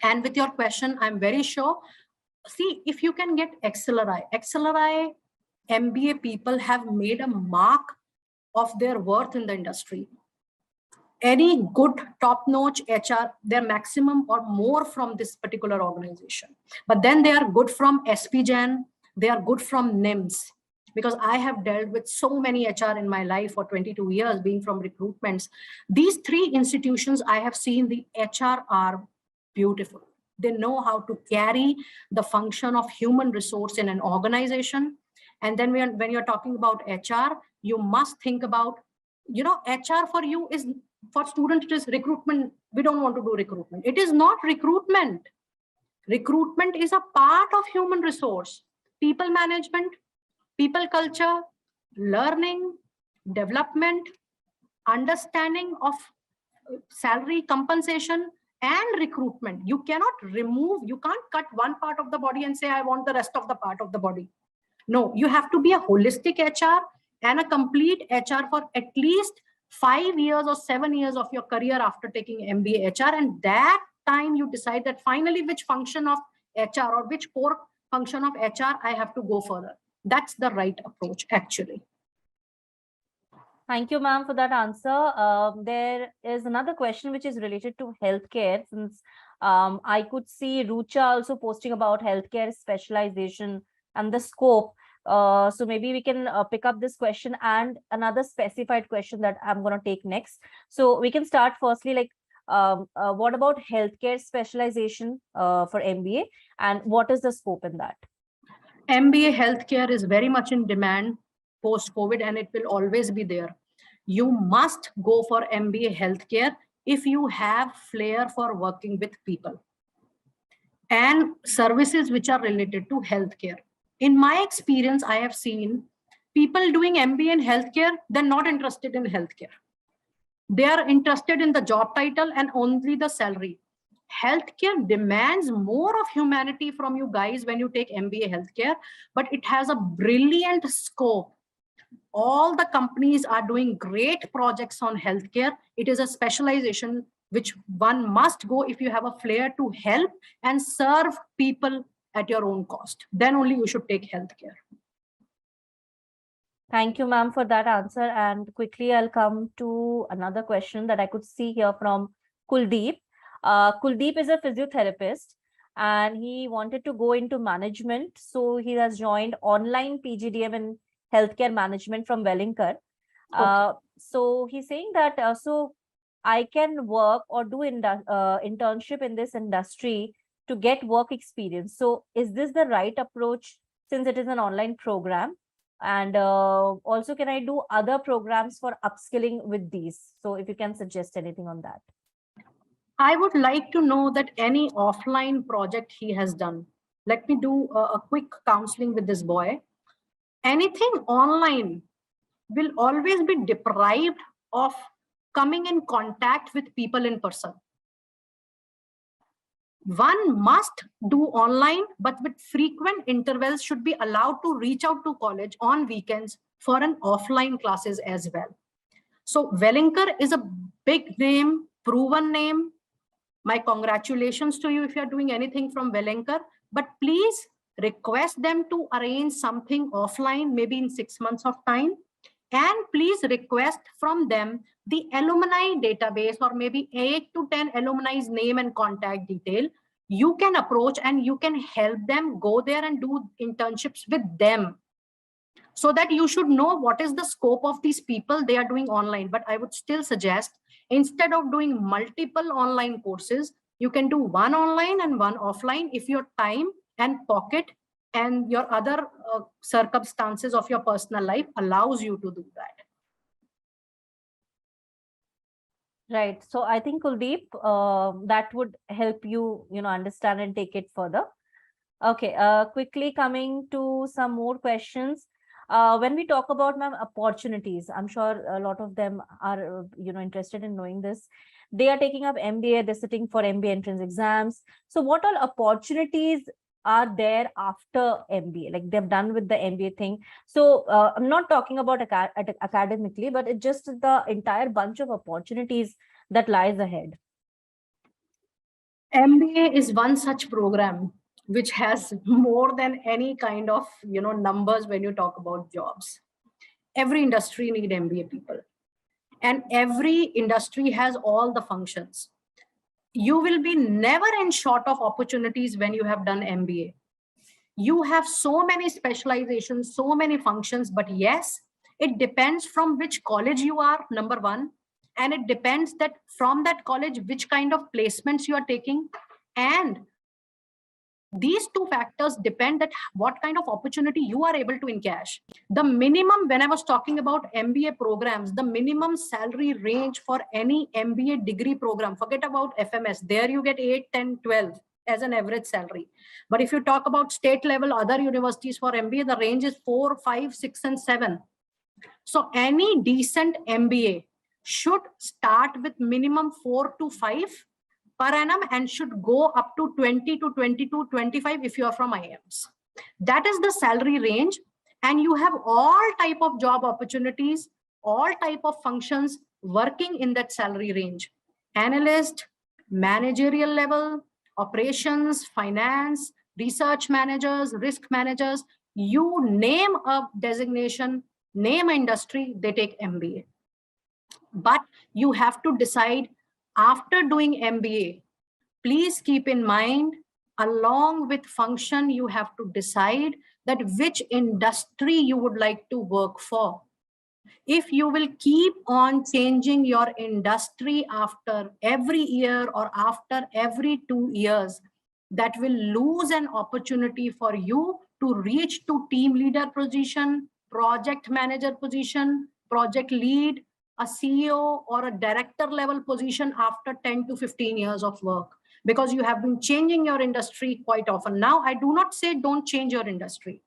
And with your question, I'm very sure, see, if you can get Acceleri MBA people have made a mark of their worth in the industry. Any good top-notch HR, their maximum or more from this particular organization. But then they are good from SPGen, they are good from NIMS. Because I have dealt with so many HR in my life for 22 years, being from recruitments. These three institutions I have seen, the HR are beautiful. They know how to carry the function of human resource in an organization. And then when you're talking about HR, you must think about, HR for you is, for students, it is recruitment. We don't want to do recruitment. It is not recruitment. Recruitment is a part of human resource, people management, people culture, learning, development, understanding of salary, compensation, and recruitment. You cannot remove, you can't cut one part of the body and say, I want the rest of the part of the body. No, you have to be a holistic HR and a complete HR for at least 5 years or 7 years of your career after taking MBA HR. And that time you decide that finally which function of HR or which core function of HR I have to go further. That's the right approach, actually. Thank you, ma'am, for that answer. There is another question which is related to healthcare, since I could see Rucha also posting about healthcare specialization and the scope. So maybe we can pick up this question and another specified question that I'm going to take next. So we can start firstly, like, what about healthcare specialization for MBA, and what is the scope in that? MBA healthcare is very much in demand post-COVID, and it will always be there. You must go for MBA healthcare if you have flair for working with people and services which are related to healthcare. In my experience, I have seen people doing MBA in healthcare, they're not interested in healthcare. They are interested in the job title and only the salary. Healthcare demands more of humanity from you guys when you take MBA healthcare, but it has a brilliant scope. All the companies are doing great projects on healthcare. It is a specialization which one must go if you have a flair to help and serve people at your own cost. Then only you should take healthcare. Thank you, ma'am, for that answer. And quickly, I'll come to another question that I could see here from Kuldeep. Kuldeep is a physiotherapist and he wanted to go into management. So he has joined online PGDM in healthcare management from Wellinger. Okay. So he's saying that so I can work or do internship in this industry to get work experience. So is this the right approach since it is an online program? And also, can I do other programs for upskilling with these? So if you can suggest anything on that. I would like to know that any offline project he has done. Let me do a quick counseling with this boy. Anything online will always be deprived of coming in contact with people in person. One must do online, but with frequent intervals should be allowed to reach out to college on weekends for an offline classes as well. So Wellinger is a big name, proven name. My congratulations to you if you're doing anything from Wellinger, but please request them to arrange something offline, maybe in 6 months of time. And please request from them the alumni database or maybe 8 to 10 alumni's name and contact detail. You can approach and you can help them go there and do internships with them, so that you should know what is the scope of these people they are doing online. But I would still suggest, instead of doing multiple online courses, you can do one online and one offline if your time and pocket and your other circumstances of your personal life allows you to do that. Right. So I think Kuldeep, that would help you, understand and take it further. Okay. Quickly coming to some more questions. When we talk about, ma'am, opportunities, I'm sure a lot of them are, interested in knowing this. They are taking up MBA, they're sitting for MBA entrance exams. So what all opportunities are there after MBA? Like they've done with the MBA thing. So I'm not talking about academically, but it's just the entire bunch of opportunities that lies ahead. MBA is one such program which has more than any kind of numbers when you talk about jobs. Every industry need MBA people, and every industry has all the functions. You will be never in short of opportunities when you have done MBA. You have so many specializations, so many functions, but yes, it depends from which college you are, number one, and it depends that from that college which kind of placements you are taking, and these two factors depend that what kind of opportunity you are able to encash. The minimum, when I was talking about MBA programs, the minimum salary range for any MBA degree program, forget about FMS, there you get 8, 10, 12 as an average salary. But if you talk about state level, other universities for MBA, the range is 4, 5, 6, and 7. So any decent MBA should start with minimum 4 to 5 per annum and should go up to 20 to 22, 25 if you are from IIMs. That is the salary range, and you have all type of job opportunities, all type of functions working in that salary range. Analyst, managerial level, operations, finance, research managers, risk managers, you name a designation, name an industry, they take MBA. But you have to decide after doing MBA, please keep in mind, along with function, you have to decide that which industry you would like to work for. If you will keep on changing your industry after every year or after every 2 years, that will lose an opportunity for you to reach to team leader position, project manager position, project lead, a CEO or a director level position after 10 to 15 years of work, because you have been changing your industry quite often. Now, I do not say don't change your industry.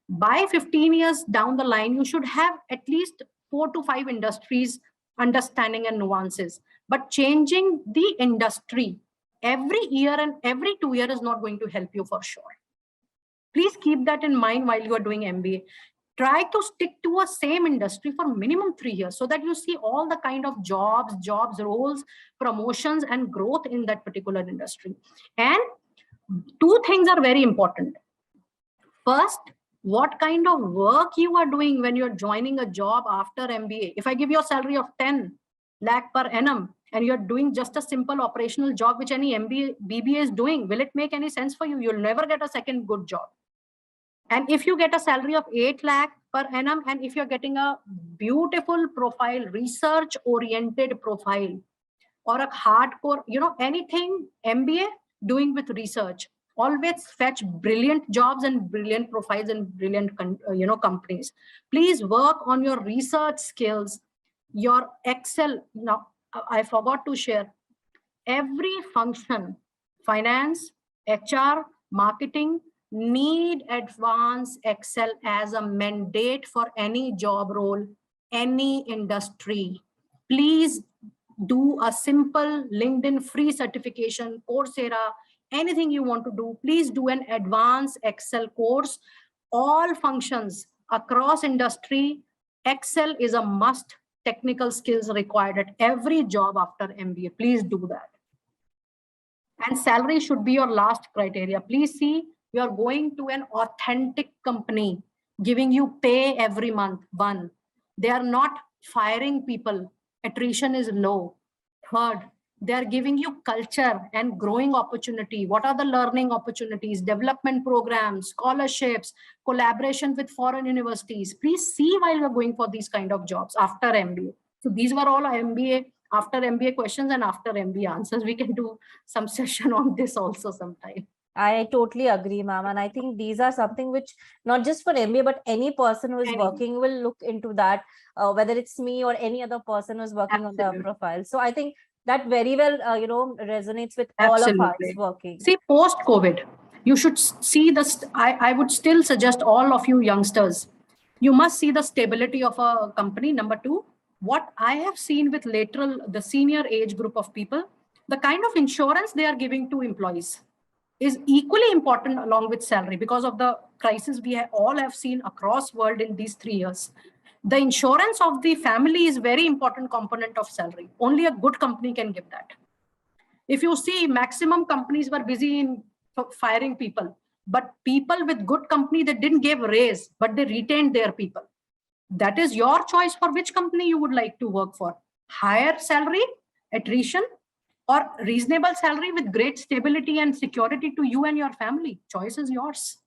By 15 years down the line, you should have at least 4 to 5 industries understanding and nuances. But changing the industry every year and every 2 years is not going to help you for sure. Please keep that in mind while you are doing MBA. Try to stick to a same industry for minimum 3 years so that you see all the kind of jobs, roles, promotions, and growth in that particular industry. And 2 things are very important. First, what kind of work you are doing when you're joining a job after MBA. If I give you a salary of 10 lakh per annum and you're doing just a simple operational job which any MBA, BBA is doing, will it make any sense for you? You'll never get a second good job. And if you get a salary of 8 lakh per annum, and if you're getting a beautiful profile, research oriented profile, or a hardcore, anything MBA doing with research, always fetch brilliant jobs and brilliant profiles and brilliant companies. Please work on your research skills, your Excel. Now, I forgot to share, every function, finance, HR, marketing, need advanced Excel as a mandate for any job role, any industry. Please do a simple LinkedIn free certification, Coursera, anything you want to do, please do an advanced Excel course. All functions across industry, Excel is a must technical skills required at every job after MBA. Please do that. And salary should be your last criteria. Please see, you are going to an authentic company giving you pay every month. One, they are not firing people. Attrition is low. Third, they are giving you culture and growing opportunity. What are the learning opportunities, development programs, scholarships, collaboration with foreign universities? Please see while you're going for these kind of jobs after MBA. So these were all MBA, after MBA questions and after MBA answers. We can do some session on this also sometime. I totally agree, ma'am. And I think these are something which not just for MBA, but any person who is Any. working will look into that, whether it's me or any other person who's working on the Absolutely. profile. So I think that very well, resonates with all of us Absolutely. working. See, post-COVID, you should see I would still suggest all of you youngsters, you must see the stability of a company. Number two, what I have seen with the senior age group of people, the kind of insurance they are giving to employees is equally important along with salary because of the crisis we all have seen across world in these 3 years. The insurance of the family is very important component of salary. Only a good company can give that. If you see, maximum companies were busy in firing people, but people with good company, they didn't give raise, but they retained their people. That is your choice for which company you would like to work for. Higher salary, attrition, or reasonable salary with great stability and security to you and your family. Choice is yours.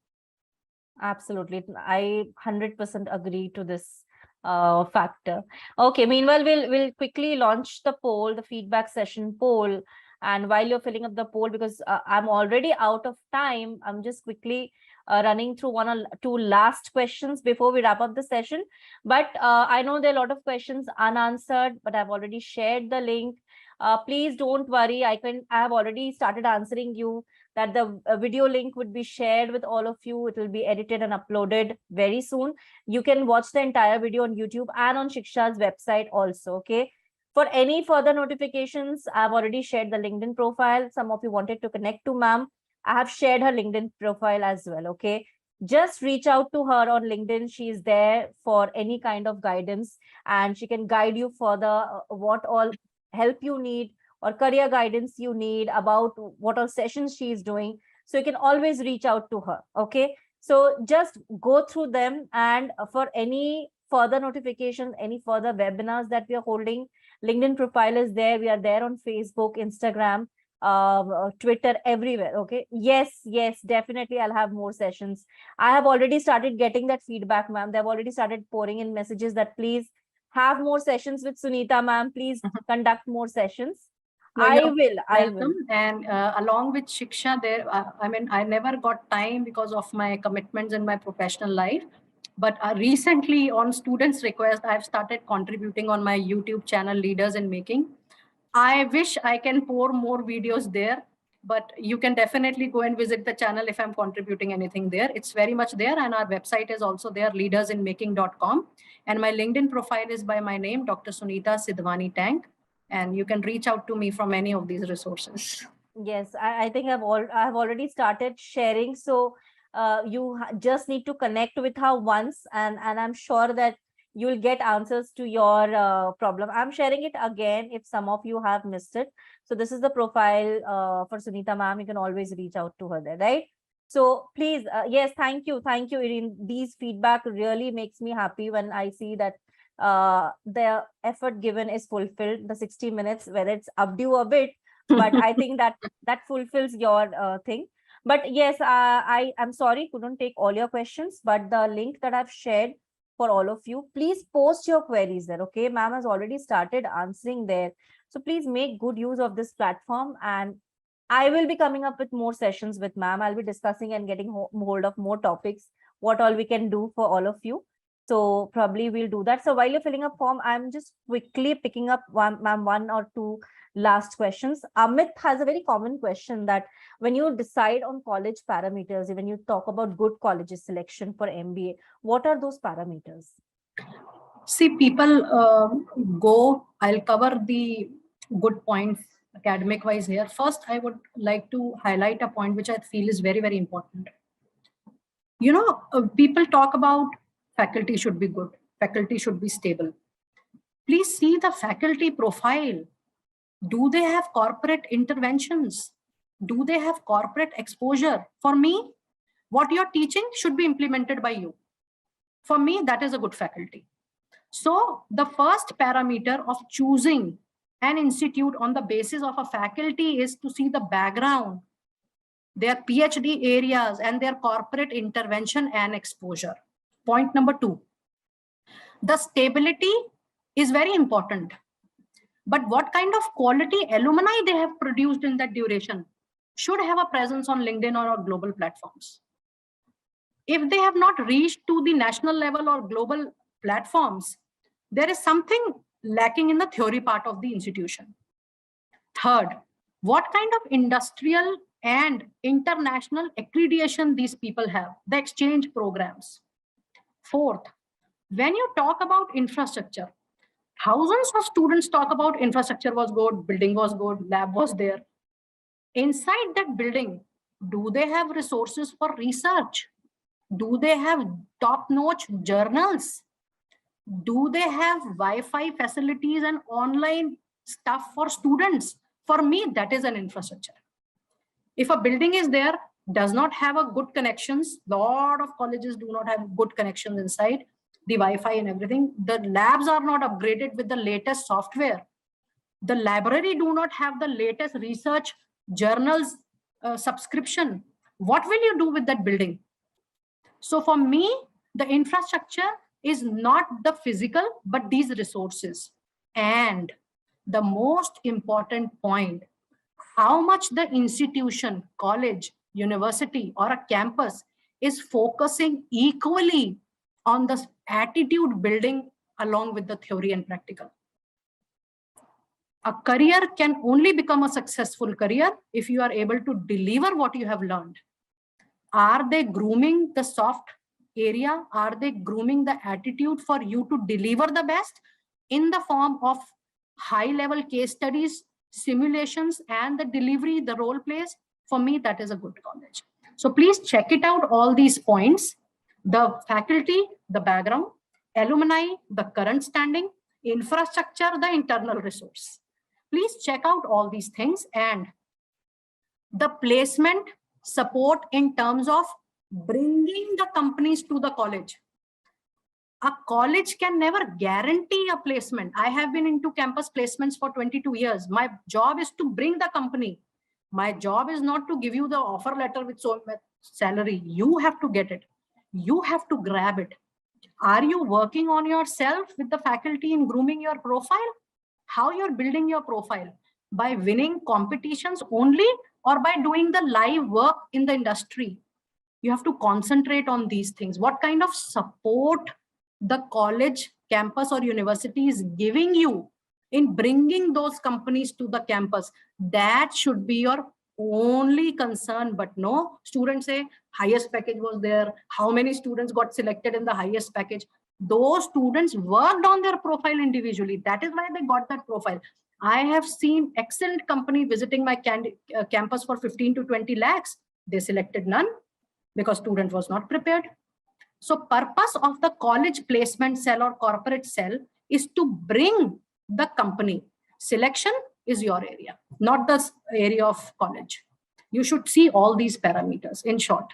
Absolutely. I 100% agree to this factor. Okay, meanwhile, we'll quickly launch the poll, the feedback session poll. And while you're filling up the poll, because I'm already out of time, I'm just quickly running through one or two last questions before we wrap up the session. But I know there are a lot of questions unanswered, but I've already shared the link. Please don't worry. I have already started answering you that the video link would be shared with all of you. It will be edited and uploaded very soon. You can watch the entire video on YouTube and on Shiksha's website also. Okay. For any further notifications, I've already shared the LinkedIn profile. Some of you wanted to connect to ma'am. I have shared her LinkedIn profile as well. Okay. Just reach out to her on LinkedIn. She is there for any kind of guidance and she can guide you further what all help you need or career guidance you need about what all sessions she is doing. So you can always reach out to her. Okay. So just go through them, and for any further notifications, any further webinars that we are holding, LinkedIn profile is there. We are there on Facebook, Instagram, Twitter, everywhere. Okay. Yes, definitely. I'll have more sessions. I have already started getting that feedback, ma'am. They've already started pouring in messages that please have more sessions with Sunitaa, ma'am. Please conduct more sessions. No, I will. welcome. And along with Shiksha, I never got time because of my commitments in my professional life. But recently, on students' request, I've started contributing on my YouTube channel, Leaders in Making. I wish I can pour more videos there, but you can definitely go and visit the channel if I'm contributing anything there. It's very much there, and our website is also there, leadersinmaking.com. And my LinkedIn profile is by my name, Dr. Sunitaa Tank. And you can reach out to me from any of these resources. Yes, I think I've already started sharing. So you just need to connect with her once, and I'm sure that you'll get answers to your problem. I'm sharing it again if some of you have missed it. So this is the profile for Sunitaa ma'am. You can always reach out to her there, right? So please, yes, thank you, Irene. These feedback really makes me happy when I see that the effort given is fulfilled. The 60 minutes, whether it's updue a bit, but I think that fulfills your thing. But yes, I am sorry, couldn't take all your questions, but the link that I've shared for all of you, please post your queries there. Okay, ma'am has already started answering there. So please make good use of this platform, and I will be coming up with more sessions with ma'am. I'll be discussing and getting hold of more topics, what all we can do for all of you. So probably we'll do that. So while you're filling up form, I'm just quickly picking up one or two last questions. Amit has a very common question that when you decide on college parameters, when you talk about good colleges selection for MBA, what are those parameters? See, people I'll cover the good points academic wise here. First, I would like to highlight a point which I feel is very, very important. People talk about faculty should be good, faculty should be stable. Please see the faculty profile. Do they have corporate interventions? Do they have corporate exposure? For me, what you're teaching should be implemented by you. For me, that is a good faculty. So the first parameter of choosing an institute on the basis of a faculty is to see the background, their PhD areas, and their corporate intervention and exposure. Point number two, the stability is very important. But what kind of quality alumni they have produced in that duration? should have a presence on LinkedIn or global platforms. If they have not reached to the national level or global platforms, there is something lacking in the theory part of the institution. Third, what kind of industrial and international accreditation these people have, the exchange programs. Fourth, when you talk about infrastructure, thousands of students talk about infrastructure was good, building was good, lab was there. Inside that building, do they have resources for research? Do they have top-notch journals? Do they have Wi-Fi facilities and online stuff for students? For me, that is an infrastructure. If a building is there, does not have a good connections, lot of colleges do not have good connections inside, the Wi-Fi and everything. The labs are not upgraded with the latest software. The library do not have the latest research journals subscription. What will you do with that building? So for me, the infrastructure is not the physical, but these resources. And the most important point, how much the institution, college, university, or a campus is focusing equally on the attitude building along with the theory and practical. A career can only become a successful career if you are able to deliver what you have learned. Are they grooming the soft area? Are they grooming the attitude for you to deliver the best in the form of high-level case studies, simulations, and the delivery, the role plays? For me, that is a good college. So please check it out, all these points: the faculty, the background, alumni, the current standing, infrastructure, the internal resource. Please check out all these things, and the placement support in terms of bringing the companies to the college. A college can never guarantee a placement. I have been into campus placements for 22 years. My job is to bring the company. My job is not to give you the offer letter with so much salary. You have to get it. You have to grab it. Are you working on yourself with the faculty in grooming your profile? How you're building your profile? By winning competitions only, or by doing the live work in the industry? You have to concentrate on these things. What kind of support the college, campus, or university is giving you in bringing those companies to the campus? That should be your only concern. But no, students say highest package was there. How many students got selected in the highest package? Those students worked on their profile individually. That is why they got that profile. I have seen excellent company visiting my campus for 15 to 20 lakhs. They selected none because student was not prepared. So purpose of the college placement cell or corporate cell is to bring the company. Selection is your area, not the area of college. You should see all these parameters in short.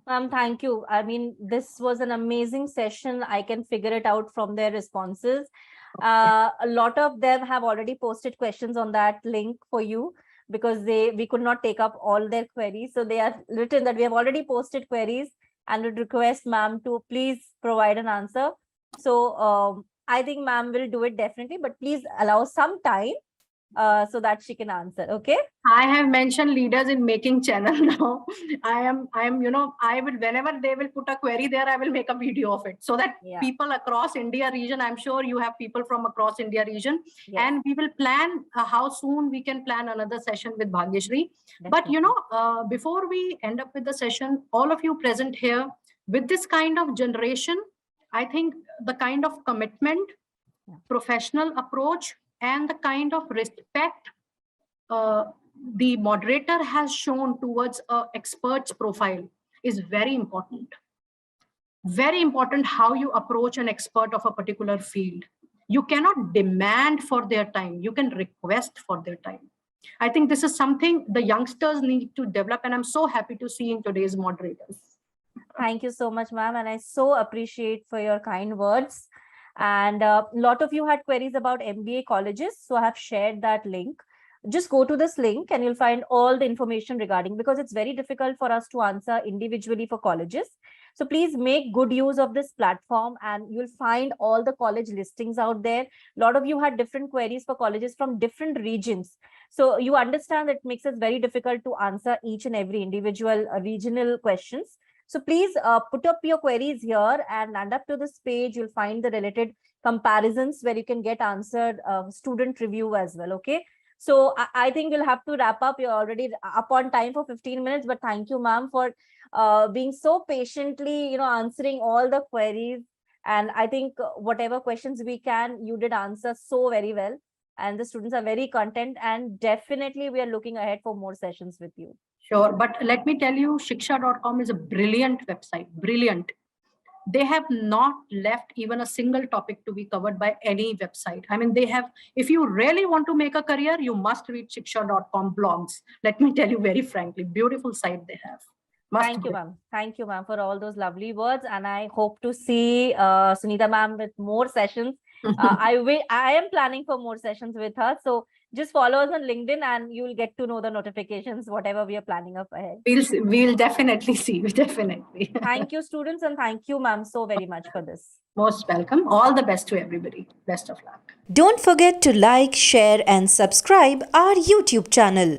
Ma'am, thank you. I mean, this was an amazing session. I can figure it out from their responses. A lot of them have already posted questions on that link for you, because we could not take up all their queries. So they are written that we have already posted queries and would request ma'am to please provide an answer. So I think ma'am will do it definitely, but please allow some time so that she can answer. Okay. I have mentioned leaders in making channel now. I am, I will, whenever they will put a query there, I will make a video of it so that people across India region, I'm sure you have people from across India region, and we will plan how soon we can plan another session with Bhagyashree. Definitely. But before we end up with the session, all of you present here with this kind of generation, I think the kind of commitment, professional approach, and the kind of respect the moderator has shown towards an expert's profile is very important. Very important how you approach an expert of a particular field. You cannot demand for their time. You can request for their time. I think this is something the youngsters need to develop, and I'm so happy to see in today's moderators. Thank you so much, ma'am. And I so appreciate for your kind words. And a lot of you had queries about MBA colleges. So I have shared that link. just go to this link and you'll find all the information regarding, because it's very difficult for us to answer individually for colleges. So please make good use of this platform and you'll find all the college listings out there. A lot of you had different queries for colleges from different regions. So you understand that it makes it very difficult to answer each and every individual regional questions. So please put up your queries here, and up to this page, you'll find the related comparisons where you can get answered student review as well. Okay. So I think we'll have to wrap up. You're already up on time for 15 minutes, but thank you, ma'am, for being so patiently, answering all the queries. And I think whatever questions we can, you did answer so very well. And the students are very content, and definitely we are looking ahead for more sessions with you. Sure. But let me tell you, shiksha.com is a brilliant website. Brilliant. They have not left even a single topic to be covered by any website. I mean, they have, if you really want to make a career, you must read shiksha.com blogs. Let me tell you very frankly, beautiful site they have. Thank you, ma'am. Thank you, ma'am, for all those lovely words. And I hope to see Sunitaa ma'am with more sessions. I am planning for more sessions with her. So just follow us on LinkedIn and you'll get to know the notifications, whatever we are planning up ahead. We'll definitely see you, definitely. Thank you, students, and thank you, ma'am, so very much for this. Most welcome. All the best to everybody. Best of luck. Don't forget to like, share, and subscribe our YouTube channel.